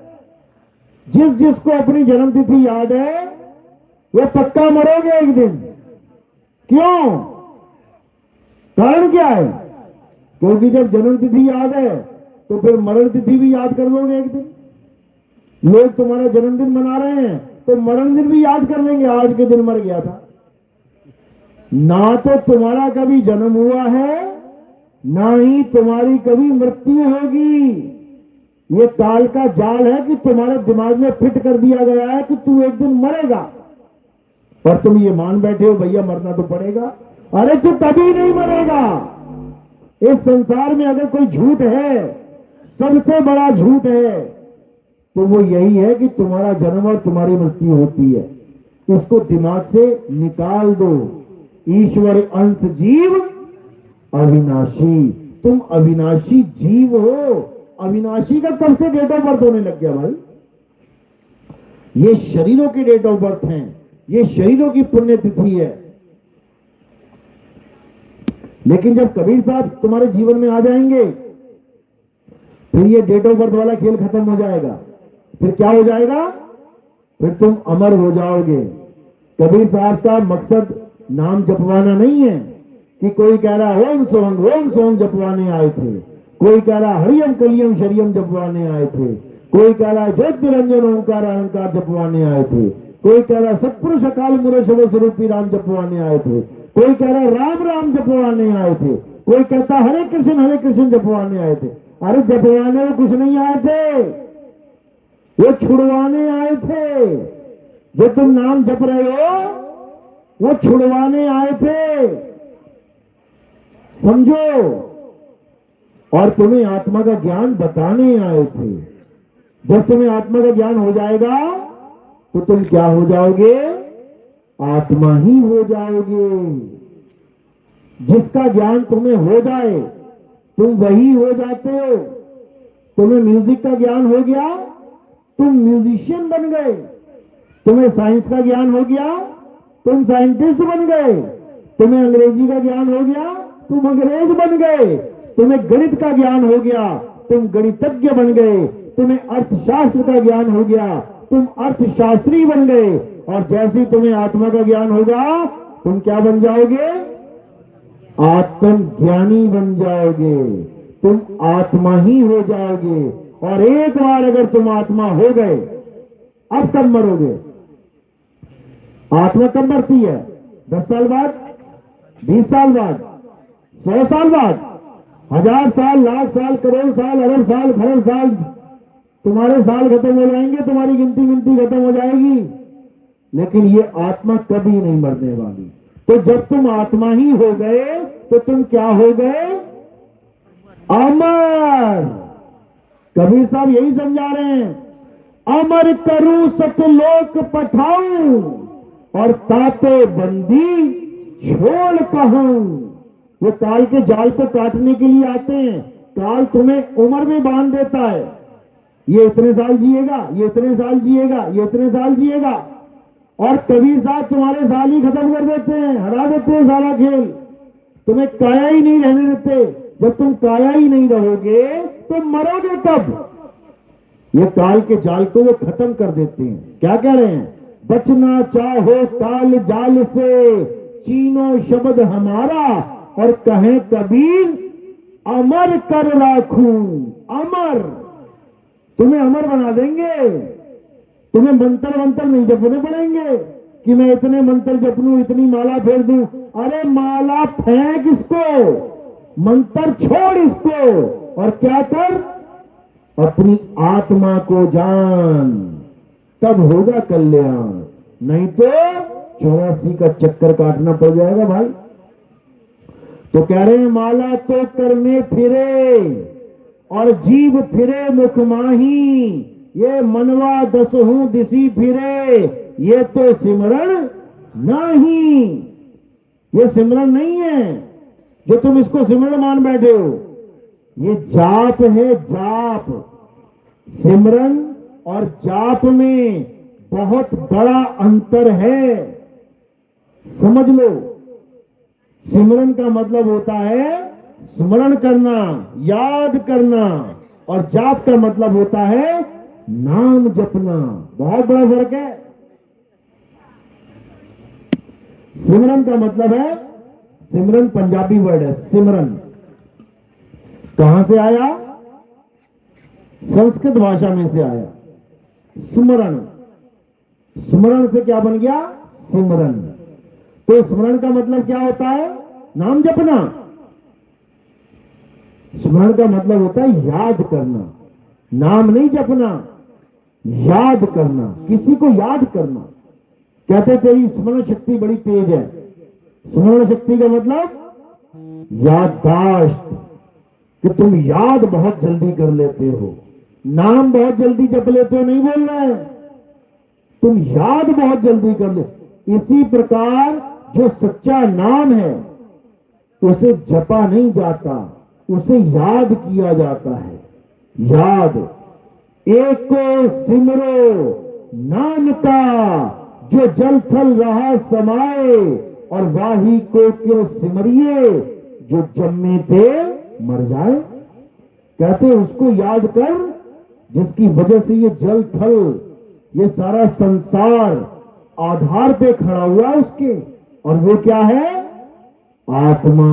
जिस जिसको अपनी जन्म तिथि याद है वो पक्का मरोगे एक दिन। क्यों, कारण क्या है, क्योंकि जब जन्म तिथि याद है तो फिर मरण तिथि भी याद कर लोगे एक दिन। लोग तुम्हारा जन्मदिन मना रहे हैं तो मरण दिन भी याद कर लेंगे, आज के दिन मर गया था। ना तो तुम्हारा कभी जन्म हुआ है, ना ही तुम्हारी कभी मृत्यु होगी। ये काल का जाल है कि तुम्हारे दिमाग में फिट कर दिया गया है कि तू एक दिन मरेगा, और तुम ये मान बैठे हो भैया मरना तो पड़ेगा। अरे तू कभी नहीं मरेगा। इस संसार में अगर कोई झूठ है, सबसे बड़ा झूठ है, तो वो यही है कि तुम्हारा जन्म और तुम्हारी मृत्यु होती है। इसको दिमाग से निकाल दो। ईश्वर अंश जीव अविनाशी, तुम अविनाशी जीव हो। अविनाशी का कब से डेट ऑफ बर्थ होने लग गया भाई। ये शरीरों की डेट ऑफ बर्थ है, ये शरीरों की पुण्यतिथि है। लेकिन जब कबीर साहब तुम्हारे जीवन में आ जाएंगे, फिर ये डेट ऑफ बर्थ वाला खेल खत्म हो जाएगा। फिर क्या हो जाएगा, फिर तुम अमर हो जाओगे। कबीर साहब का मकसद नाम जपवाना नहीं है कि कोई कह रहा ओम सोम जपवाने आए थे, कोई कह रहा हरियम कलियम शरियम जपवाने आए थे, कोई कह रहा ज्योतिरंजन ओंकार अहंकार जपवाने आए थे, कोई कह रहा सत्पुरुष अकाल मूरत शिव स्वरूपी राम जपवाने आए थे, कोई कह रहा राम राम जपवाने आए थे, कोई कहता हरे कृष्ण जपवाने आए थे। अरे जपवाने में कुछ नहीं आए थे, वो छुड़वाने आए थे। जो तुम नाम जप रहे हो वो छुड़वाने आए थे, समझो। और तुम्हें आत्मा का ज्ञान बताने आए थे। जब तुम्हें आत्मा का ज्ञान हो जाएगा तो तुम क्या हो जाओगे? आत्मा ही हो जाओगे। जिसका ज्ञान तुम्हें हो जाए तुम वही हो जाते हो। तुम्हें म्यूजिक का ज्ञान हो गया, तुम म्यूजिशियन बन गए। तुम्हें साइंस का ज्ञान हो गया, तुम साइंटिस्ट बन गए। तुम्हें अंग्रेजी का ज्ञान हो गया, तुम अंग्रेज बन गए। तुम्हें गणित का ज्ञान हो गया, तुम गणितज्ञ बन गए। तुम्हें अर्थशास्त्र का ज्ञान हो गया, तुम अर्थशास्त्री बन गए। और जैसे ही तुम्हें आत्मा का ज्ञान होगा तुम क्या बन जाओगे? आत्मज्ञानी बन जाओगे। तुम आत्मा ही हो जाओगे। और एक बार अगर तुम आत्मा हो गए, अब कब मरोगे? आत्मा कब मरती है? 10 साल बाद, 20 साल बाद, 100 साल बाद, 1000 साल, लाख साल, करोड़ साल, अरब साल, खरब साल, तुम्हारे साल खत्म हो जाएंगे, तुम्हारी गिनती खत्म हो जाएगी, लेकिन ये आत्मा कभी नहीं मरने वाली। तो जब तुम आत्मा ही हो गए तो तुम क्या हो गए? अमर। कबीर साहब यही समझा रहे हैं, अमर करूं सतलोक पठाऊं और ताते बंदी छोड़ कहूं। वो काल के जाल को काटने के लिए आते हैं। काल तुम्हें उम्र में बांध देता है, ये इतने साल जिएगा, ये इतने साल जिएगा, ये इतने साल जिएगा। और कबीर साहब तुम्हारे साल ही खत्म कर देते हैं, हरा देते हैं सारा खेल। तुम्हें काया ही नहीं रहने देते। जब तुम काया ही नहीं रहोगे तो मरोगे कब? ये काल के जाल को वो खत्म कर देते हैं। क्या कह रहे हैं? बचना चाहो काल जाल से, चीनो शब्द हमारा, और कहें कबीर अमर कर राखूं। अमर, तुम्हें अमर बना देंगे। तुम्हें मंत्र वंत्र नहीं जपने पड़ेंगे कि मैं इतने मंत्र जप लूं, इतनी माला फेर दूं। अरे माला फेंक इसको, मंत्र छोड़ इसको, और क्या कर? अपनी आत्मा को जान, तब होगा कल्याण। नहीं तो 84 का चक्कर काटना पड़ जाएगा भाई। तो कह रहे हैं माला तो करने फिरे और जीव फिरे मुख माही, ये मनवा दसहूं दिसी फिरे, ये तो सिमरण नहीं। ये सिमरण नहीं है जो तुम इसको सिमरण मान बैठे हो, ये जाप है, जाप। सिमरन और जाप में बहुत बड़ा अंतर है, समझ लो। सिमरन का मतलब होता है स्मरण करना, याद करना, और जाप का मतलब होता है नाम जपना। बहुत बड़ा फर्क है। सिमरन का मतलब है, सिमरन पंजाबी वर्ड है। सिमरन कहां से आया? संस्कृत भाषा में से आया। स्मरण, स्मरण से क्या बन गया? सिमरन। तो स्मरण का मतलब क्या होता है? नाम जपना। स्मरण का मतलब होता है याद करना। नाम नहीं जपना, याद करना, किसी को याद करना। कहते तेरी स्मरण शक्ति बड़ी तेज है। स्मरण शक्ति का मतलब याददाश्त, कि तुम याद बहुत जल्दी कर लेते हो, नाम बहुत जल्दी जप लेते हो, नहीं बोल रहे हैं, तुम याद बहुत जल्दी कर ले। इसी प्रकार जो सच्चा नाम है उसे जपा नहीं जाता, उसे याद किया जाता है। याद। एको सिमरो नाम का जो जल थल रहा समाए, और वाही को क्यों सिमरिए जो जम्मे थे मर जाए। कहते उसको याद कर जिसकी वजह से ये जल थल, ये सारा संसार आधार पे खड़ा हुआ उसके। और वो क्या है? आत्मा।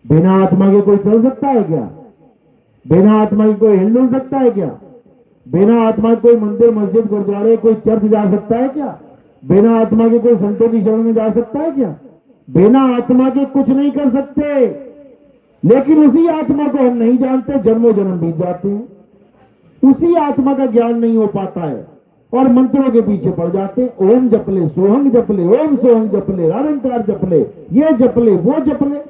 बिना आत्मा के कोई चल सकता है क्या? बिना आत्मा के कोई हिल सकता है क्या? बिना आत्मा के कोई मंदिर, मस्जिद, गुरुद्वारे, कोई चर्च जा सकता है क्या? बिना आत्मा के कोई संतों की शरण में जा सकता है क्या? बिना आत्मा के कुछ नहीं कर सकते। लेकिन उसी आत्मा को हम नहीं जानते, जन्मों जन्म बीत जाते हैं, उसी आत्मा का ज्ञान नहीं हो पाता है और मंत्रों के पीछे पड़ जाते हैं। ओम जपले, सोहंग जपले, ओम सोहंग जपले, निरंकार जपले, ये जपले, वो जपले।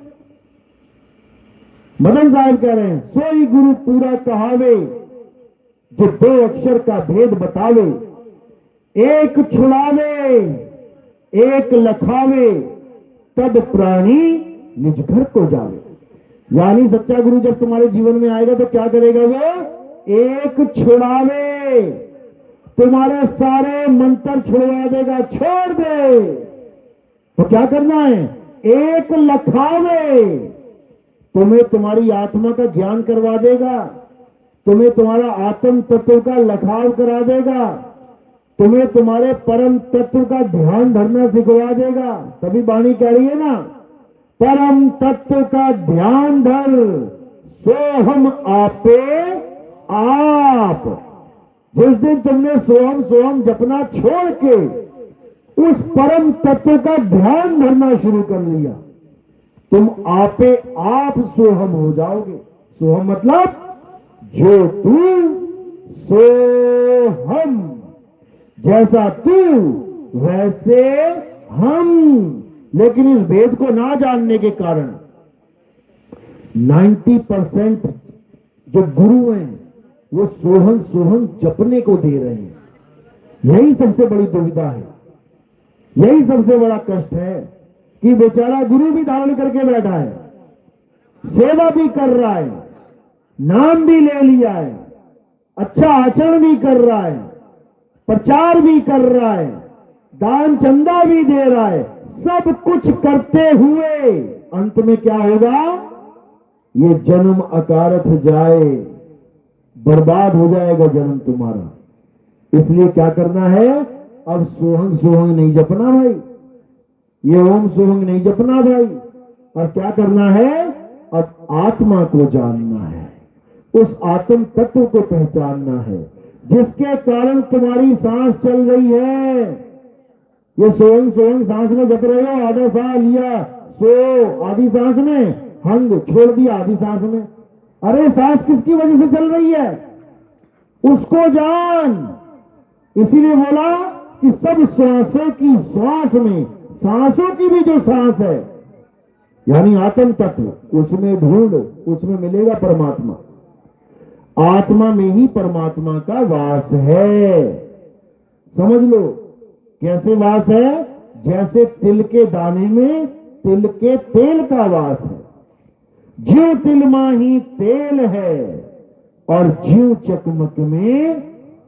मदन साहब कह रहे हैं, सोई गुरु पूरा कहावे, जो दो अक्षर का भेद बतावे, एक छुड़ावे एक लखावे, तब प्राणी निज घर को जावे। यानी सच्चा गुरु जब तुम्हारे जीवन में आएगा तो क्या करेगा? वो एक छुड़ावे, तुम्हारे सारे मंत्र छुड़वा देगा, छोड़ दे। तो क्या करना है? एक लखावे, तुम्हें तुम्हारी आत्मा का ज्ञान करवा देगा, तुम्हें तुम्हारा आत्म तत्व का लखाव करा देगा, तुम्हें तुम्हारे परम तत्व का ध्यान धरना सिखवा देगा। तभी वाणी कह रही है ना, परम तत्व का ध्यान धर, सोहम आपे आप। जिस दिन तुमने सोहम सोहम जपना छोड़ के उस परम तत्व का ध्यान धरना शुरू कर लिया, तुम आपे आप सोहम हो जाओगे। सोहम मतलब जो तू सो हम, जैसा तू वैसे हम। लेकिन इस भेद को ना जानने के कारण 90% जो गुरु हैं वो सोहम सोहम जपने को दे रहे हैं। यही सबसे बड़ी दुविधा है, यही सबसे बड़ा कष्ट है कि बेचारा गुरु भी धारण करके बैठा है, सेवा भी कर रहा है, नाम भी ले लिया है, अच्छा आचरण भी कर रहा है, प्रचार भी कर रहा है, दान चंदा भी दे रहा है, सब कुछ करते हुए अंत में क्या होगा? ये जन्म अकारथ जाए, बर्बाद हो जाएगा जन्म तुम्हारा। इसलिए क्या करना है? अब सोहंग सोहंग नहीं जपना भाई, ये ओम सोहंग नहीं जपना भाई। और क्या करना है? अब आत्मा को जानना है, उस आत्म तत्व को पहचानना है जिसके कारण तुम्हारी सांस चल रही है। ये सोहंग सोहंग सांस में जप रहे हो, आधा सांस लिया सो आधी सांस में, हंग छोड़ दिया आधी सांस में। अरे सांस किसकी वजह से चल रही है? उसको जान। इसीलिए बोला कि सब श्वासों की श्वास में सांसों की भी जो सांस है यानी आत्म तत्व, उसमें ढूंढ, उसमें मिलेगा परमात्मा। आत्मा में ही परमात्मा का वास है। समझ लो कैसे वास है? जैसे तिल के दाने में तिल के तेल का वास है। ज्यों तिल माही तेल है और ज्यों चकमक में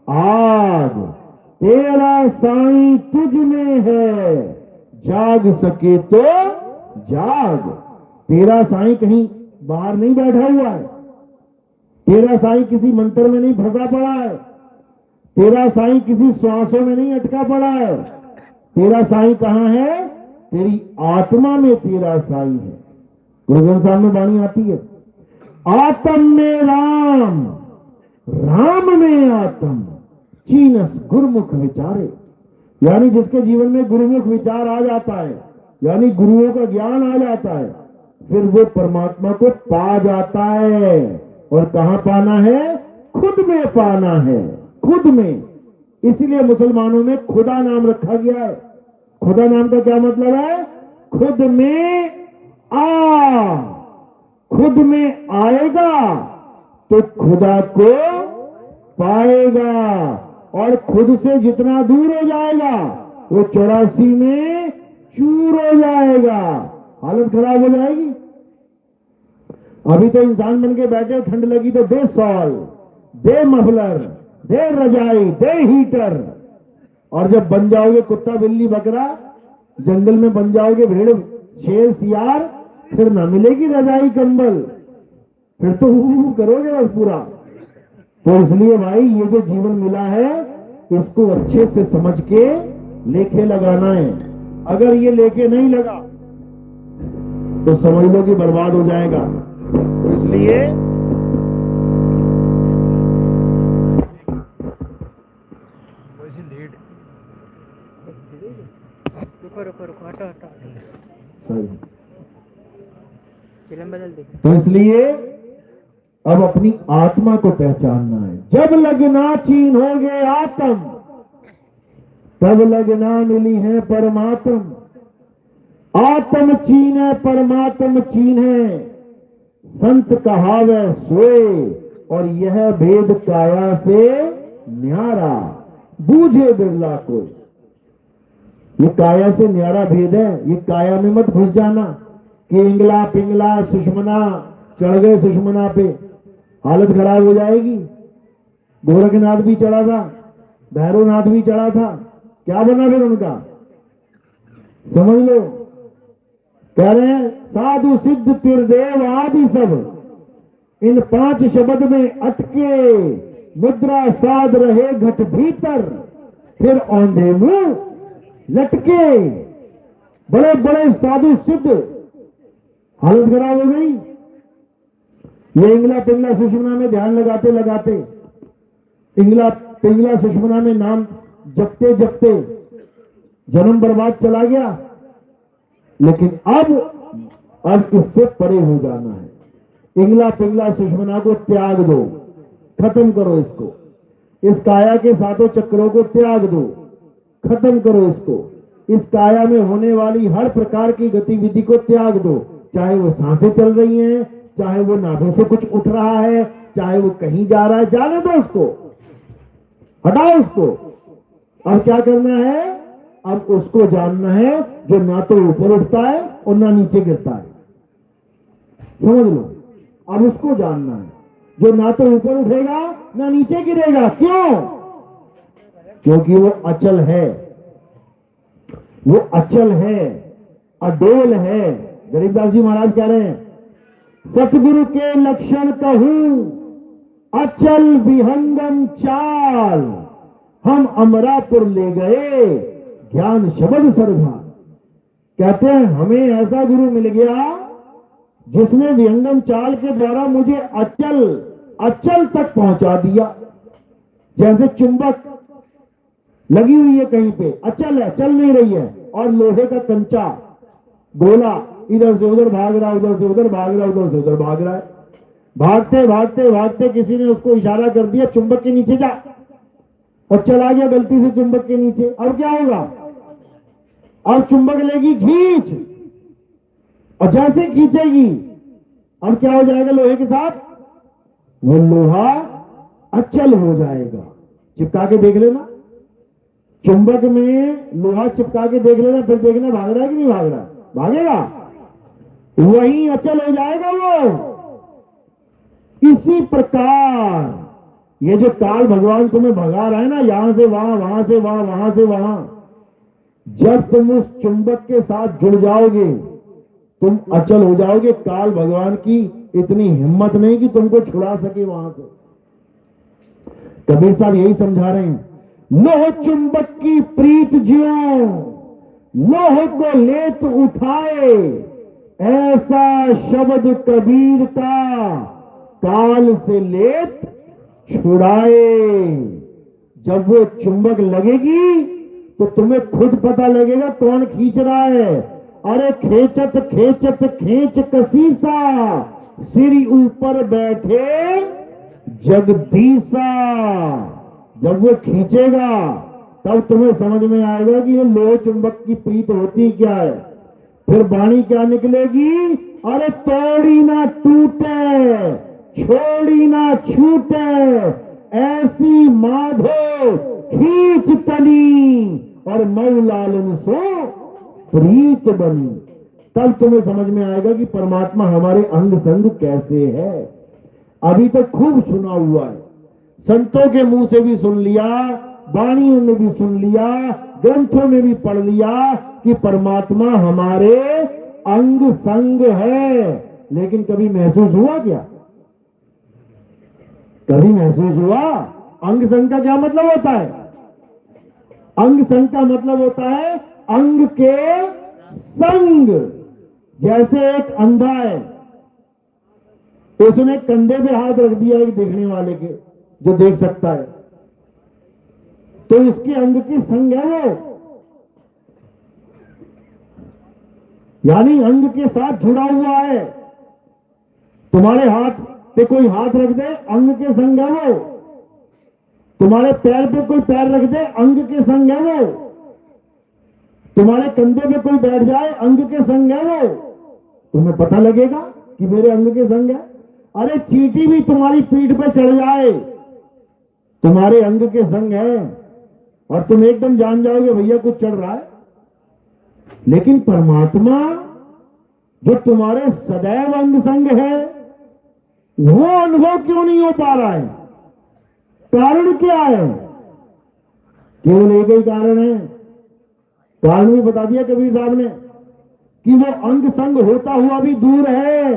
आग, तेरा साईं तुझ में है, जाग सके तो जाग। तेरा साईं कहीं बाहर नहीं बैठा हुआ है, तेरा साईं किसी मंत्र में नहीं फंसा पड़ा है, तेरा साईं किसी श्वासों में नहीं अटका पड़ा है। तेरा साईं कहां है? तेरी आत्मा में तेरा साईं है। गुरु ग्रंथ साहब में वाणी आती है, आत्म में राम, राम में आत्म, चीनस गुरुमुख विचारे। यानी जिसके जीवन में गुरुमुख विचार आ जाता है, यानी गुरुओं का ज्ञान आ जाता है, फिर वो परमात्मा को पा जाता है। और कहां पाना है? खुद में पाना है, खुद में। इसलिए मुसलमानों में खुदा नाम रखा गया है। खुदा नाम का क्या मतलब है? खुद में आ, खुद में आएगा तो खुदा को पाएगा, और खुद से जितना दूर हो जाएगा वो 84 में चूर हो जाएगा, हालत खराब हो जाएगी। अभी तो इंसान बन के बैठे, ठंड लगी तो दे शॉल, दे मफलर, दे रजाई, दे हीटर। और जब बन जाओगे कुत्ता बिल्ली बकरा, जंगल में बन जाओगे भेड़ शेर सियार, फिर ना मिलेगी रजाई कंबल, फिर तो हु करोगे बस पूरा। तो इसलिए भाई ये जो जीवन मिला है इसको अच्छे से समझ के लेके लगाना है। अगर ये लेके नहीं लगा तो समझ लो कि बर्बाद हो जाएगा। तो इसलिए सही, तो इसलिए अब अपनी आत्मा को पहचानना है। जब लगना चीन होंगे आत्म, तब लगना मिली है परमात्म। आत्म चीन है, परमात्म चीन है, संत कहावे सोए, और यह भेद काया से न्यारा, बूझे बिरला कोई। ये काया से न्यारा भेद है। ये काया में मत घुस जाना कि इंगला पिंगला सुषमना चढ़ गए, सुषमना पे हालत खराब हो जाएगी। गोरखनाथ भी चढ़ा था, भैरवनाथ भी चढ़ा था, क्या बना फिर उनका? समझ लो, कह रहे हैं साधु सिद्ध त्रिदेव आदि सब इन 5 शब्द में अटके, मुद्रा साध रहे घट भीतर, फिर औंधे मुंह लटके। बड़े बड़े साधु सिद्ध, हालत खराब हो गई। ये इंगला पिंगला सुषमना में ध्यान लगाते लगाते, इंगला पिंगला सुषमना में नाम जपते जपते जन्म बर्बाद चला गया। लेकिन अब इससे परे हो जाना है। इंगला पिंगला सुषमना को त्याग दो, खत्म करो इसको। इस काया के 7 चक्रों को त्याग दो, खत्म करो इसको। इस काया में होने वाली हर प्रकार की गतिविधि को त्याग दो, चाहे वो सांसें चल रही हैं, चाहे वो नाभि से कुछ उठ रहा है, चाहे वो कहीं जा रहा है, जाने दो उसको, हटाओ उसको। अब क्या करना है? अब उसको जानना है जो ना तो ऊपर उठता है और ना नीचे गिरता है। समझ लो, अब उसको जानना है जो ना तो ऊपर उठेगा ना नीचे गिरेगा। क्यों? क्योंकि वो अचल है, वो अचल है, अडोल है। गरीबदास जी महाराज कह रहे हैं, सतगुरु के लक्षण कहूं अचल विहंगम चाल, हम अमरापुर ले गए ज्ञान शब्द सरधा। कहते हैं हमें ऐसा गुरु मिल गया जिसने विहंगम चाल के द्वारा मुझे अचल तक पहुंचा दिया। जैसे चुंबक लगी हुई है कहीं पे, अचल है, चल नहीं रही है, और लोहे का कंचा गोला इधर से उधर भाग रहा, उधर से उधर भाग रहा, उधर से उधर भाग रहा है। भागते भागते भागते किसी ने उसको इशारा कर दिया चुंबक के नीचे जा, और चला गया गलती से चुंबक के नीचे। अब क्या होगा? अब चुंबक लेगी खींच, और जैसे खींचेगी अब क्या हो जाएगा लोहे के साथ? वो लोहा अचल हो जाएगा। चिपका के देख लेना, चुंबक में लोहा चिपका के देख लेना, फिर देखना भाग रहा है कि नहीं भाग रहा। भागेगा, वहीं अचल हो जाएगा वो। इसी प्रकार ये जो काल भगवान तुम्हें भगा रहा है ना, यहां से वहां, वहां से वहां, वहां से वहां, जब तुम उस चुंबक के साथ जुड़ जाओगे तुम अचल हो जाओगे। काल भगवान की इतनी हिम्मत नहीं कि तुमको छुड़ा सके वहां से। कबीर साहब यही समझा रहे हैं, लोह चुंबक की प्रीत ज्यों लोह को लेत उठाए, ऐसा शब्द कबीर का काल से लेत छुड़ाए। जब वो चुंबक लगेगी तो तुम्हें खुद पता लगेगा कौन खींच रहा है। अरे खेचत खेचत खेच कसीसा, सिर ऊपर बैठे जगदीसा। जब वो खींचेगा तब तुम्हें समझ में आएगा कि ये लोह चुंबक की प्रीत होती क्या है। फिर वाणी क्या निकलेगी? अरे तोड़ी ना टूटे, छोड़ी ना छूटे, ऐसी माधो खींच तनी, और मऊलालन सो प्रीत बनी। तब तुम्हें समझ में आएगा कि परमात्मा हमारे अंग संग कैसे है। अभी तो खूब सुना हुआ है, संतों के मुंह से भी सुन लिया, वाणियों में भी सुन लिया, ग्रंथों में भी पढ़ लिया कि परमात्मा हमारे अंग संग है। लेकिन कभी महसूस हुआ क्या? कभी महसूस हुआ? अंग संग का क्या मतलब होता है? अंग संग का मतलब होता है अंग के संग। जैसे एक अंधा है, उसने कंधे पे हाथ रख दिया एक देखने वाले के, जो देख सकता है, तो इसके अंग की संग है वो, यानी अंग के साथ जुड़ा हुआ है। तुम्हारे हाथ पे कोई हाथ रख दे, अंग के संग है वो। तुम्हारे पैर पे कोई पैर रख दे, अंग के संग है वो। तुम्हारे कंधे पे कोई बैठ जाए, अंग के संग है वो। तुम्हें पता लगेगा कि मेरे अंग के संग है। अरे चींटी भी तुम्हारी पीठ पे चढ़ जाए, तुम्हारे अंग के संग है, और तुम एकदम जान जाओगे भैया कुछ चढ़ रहा है। लेकिन परमात्मा जो तुम्हारे सदैव अंग संग है, वो अनुभव क्यों नहीं हो पा रहा है? कारण क्या है? केवल एक ही कारण है। कारण भी बता दिया कबीर साहब ने कि वो अंग संग होता हुआ भी दूर है।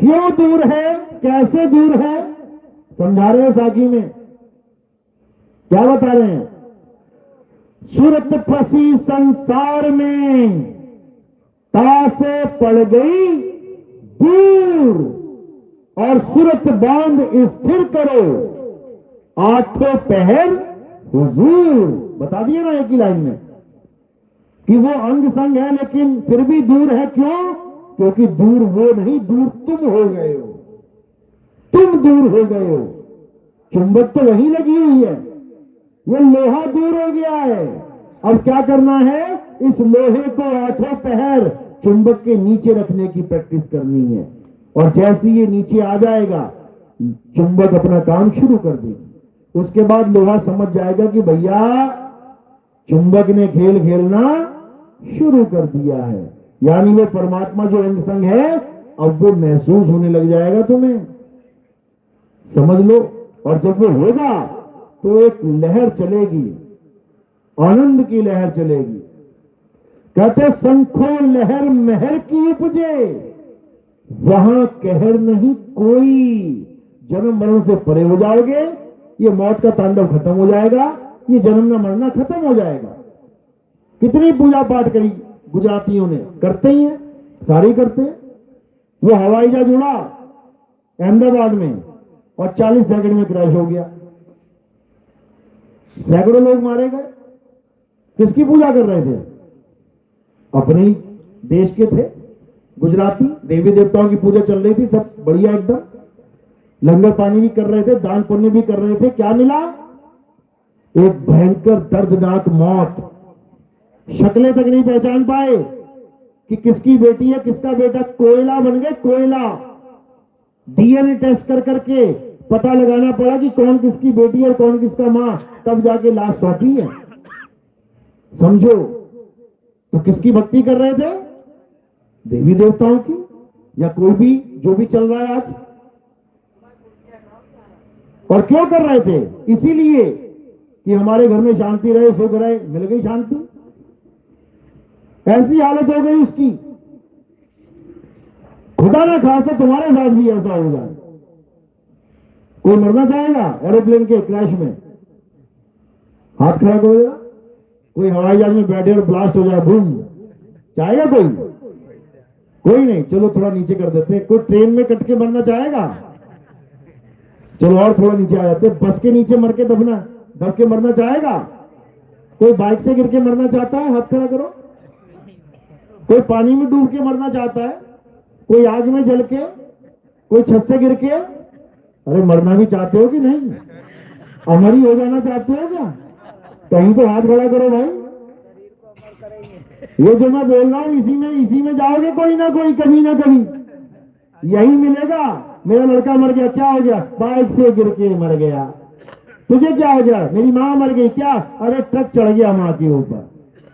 क्यों दूर है, कैसे दूर है, समझा रहे हैं साकी में। क्या बता रहे हैं? सूरत फंसी संसार में, तासे पड़ गई दूर, और सूरत बांध स्थिर करो, आठों पहर हुजूर। बता दिए ना एक ही लाइन में कि वो अंग संग है, लेकिन फिर भी दूर है। क्यों? क्योंकि दूर वो नहीं, दूर तुम हो गए हो। तुम दूर हो गए हो। चुंबक तो वहीं लगी हुई है, वो लोहा दूर हो गया है। अब क्या करना है? इस लोहे को आठों पहर चुंबक के नीचे रखने की प्रैक्टिस करनी है, और जैसे ये नीचे आ जाएगा, चुंबक अपना काम शुरू कर देगी। उसके बाद लोहा समझ जाएगा कि भैया चुंबक ने खेल खेलना शुरू कर दिया है। यानी वो परमात्मा जो अंग संग है, अब वो महसूस होने लग जाएगा तुम्हें, समझ लो। और जब वो होगा तो एक लहर चलेगी, आनंद की लहर चलेगी। कहते शंखों लहर महर की उपजे, वहां कहर नहीं कोई। जन्म मरण से परे हो जाओगे, ये मौत का तांडव खत्म हो जाएगा, ये जन्म न मरना खत्म हो जाएगा। कितनी पूजा पाठ करी गुजरातियों ने, करते ही हैं, सारे करते हैं। वो हवाई जहाज उड़ा अहमदाबाद में और 40 सेकंड में क्रैश हो गया, सैकड़ों लोग मारे गए। किसकी पूजा कर रहे थे? अपने ही देश के थे गुजराती, देवी देवताओं की पूजा चल रही थी, सब बढ़िया एकदम, लंगर पानी भी कर रहे थे, दान पुण्य भी कर रहे थे। क्या मिला? एक भयंकर दर्दनाक मौत। शक्लें तक नहीं पहचान पाए कि किसकी बेटी है किसका बेटा। कोयला बन गए, कोयला। डीएनए टेस्ट कर करके पता लगाना पड़ा कि कौन किसकी बेटी है और कौन किसका मां, तब जाके लाश सौंपी है। समझो, तो किसकी भक्ति कर रहे थे? देवी देवताओं की, या कोई भी जो भी चल रहा है आज। और क्यों कर रहे थे? इसीलिए कि हमारे घर में शांति रहे, सुख रहे। मिल गई शांति, ऐसी हालत हो गई उसकी। खुदा ना खासा तुम्हारे साथ भी ऐसा हो जाए। कोई मरना चाहेगा एरोप्लेन के क्रैश में? हाथ खड़ा करेगा? कोई हवाई जहाज में बैठे और ब्लास्ट हो जाए, बूम, चाहेगा कोई? कोई नहीं। चलो थोड़ा नीचे कर देते हैं। कोई ट्रेन में कट के मरना चाहेगा? चलो और थोड़ा नीचे आ जाते। बस के नीचे मर के दब के मरना चाहेगा? कोई बाइक से गिर के मरना चाहता है? हाथ खड़ा करो। कोई पानी में डूब के मरना चाहता है? कोई आग में जल के? कोई छत से गिर के? अरे मरना भी चाहते हो कि नहीं? अमर ही हो जाना चाहते हो क्या? कहीं तो हाथ खड़ा करो भाई। ये जो मैं बोल रहा हूं, इसी में जाओगे कोई ना कोई, कभी ना कभी यही मिलेगा। मेरा लड़का मर गया, क्या हो गया? बाइक से गिर के मर गया। तुझे क्या हो गया? मेरी मां मर गई। क्या? अरे ट्रक चढ़ गया मां के ऊपर।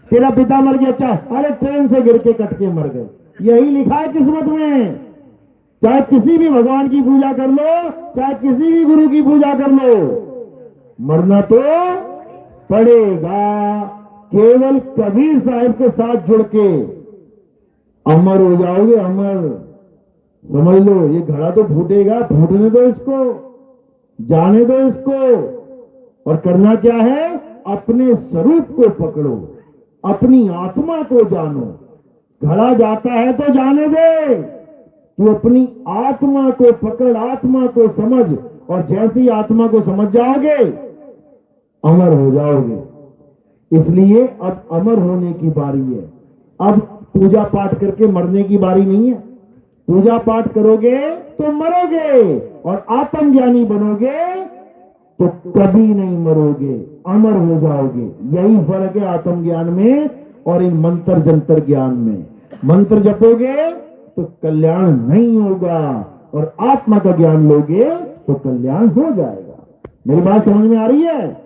तेरा पिता मर गया। क्या? अरे ट्रेन से गिर के कट के मर गए। यही लिखा है किस्मत में। चाहे किसी भी भगवान की पूजा कर लो, चाहे किसी भी गुरु की पूजा कर लो, मरना तो पड़ेगा। केवल कबीर साहब के साथ जुड़ के अमर हो जाओगे, अमर। समझ लो, ये घड़ा तो फूटेगा, फूटने दो इसको, जाने दो इसको। और करना क्या है? अपने स्वरूप को पकड़ो, अपनी आत्मा को जानो। घड़ा जाता है तो जाने दे, तू अपनी आत्मा को पकड़, आत्मा को समझ, और जैसी आत्मा को समझ जाओगे अमर हो जाओगे। इसलिए अब अमर होने की बारी है। अब पूजा पाठ करके मरने की बारी नहीं है। पूजा पाठ करोगे तो मरोगे, और आत्मज्ञानी बनोगे तो कभी नहीं मरोगे, अमर हो जाओगे। यही फर्क है आत्मज्ञान में और इन मंत्र जंतर ज्ञान में। मंत्र जपोगे तो कल्याण नहीं होगा, और आत्मा का ज्ञान लोगे तो कल्याण हो जाएगा। मेरी बात समझ में आ रही है?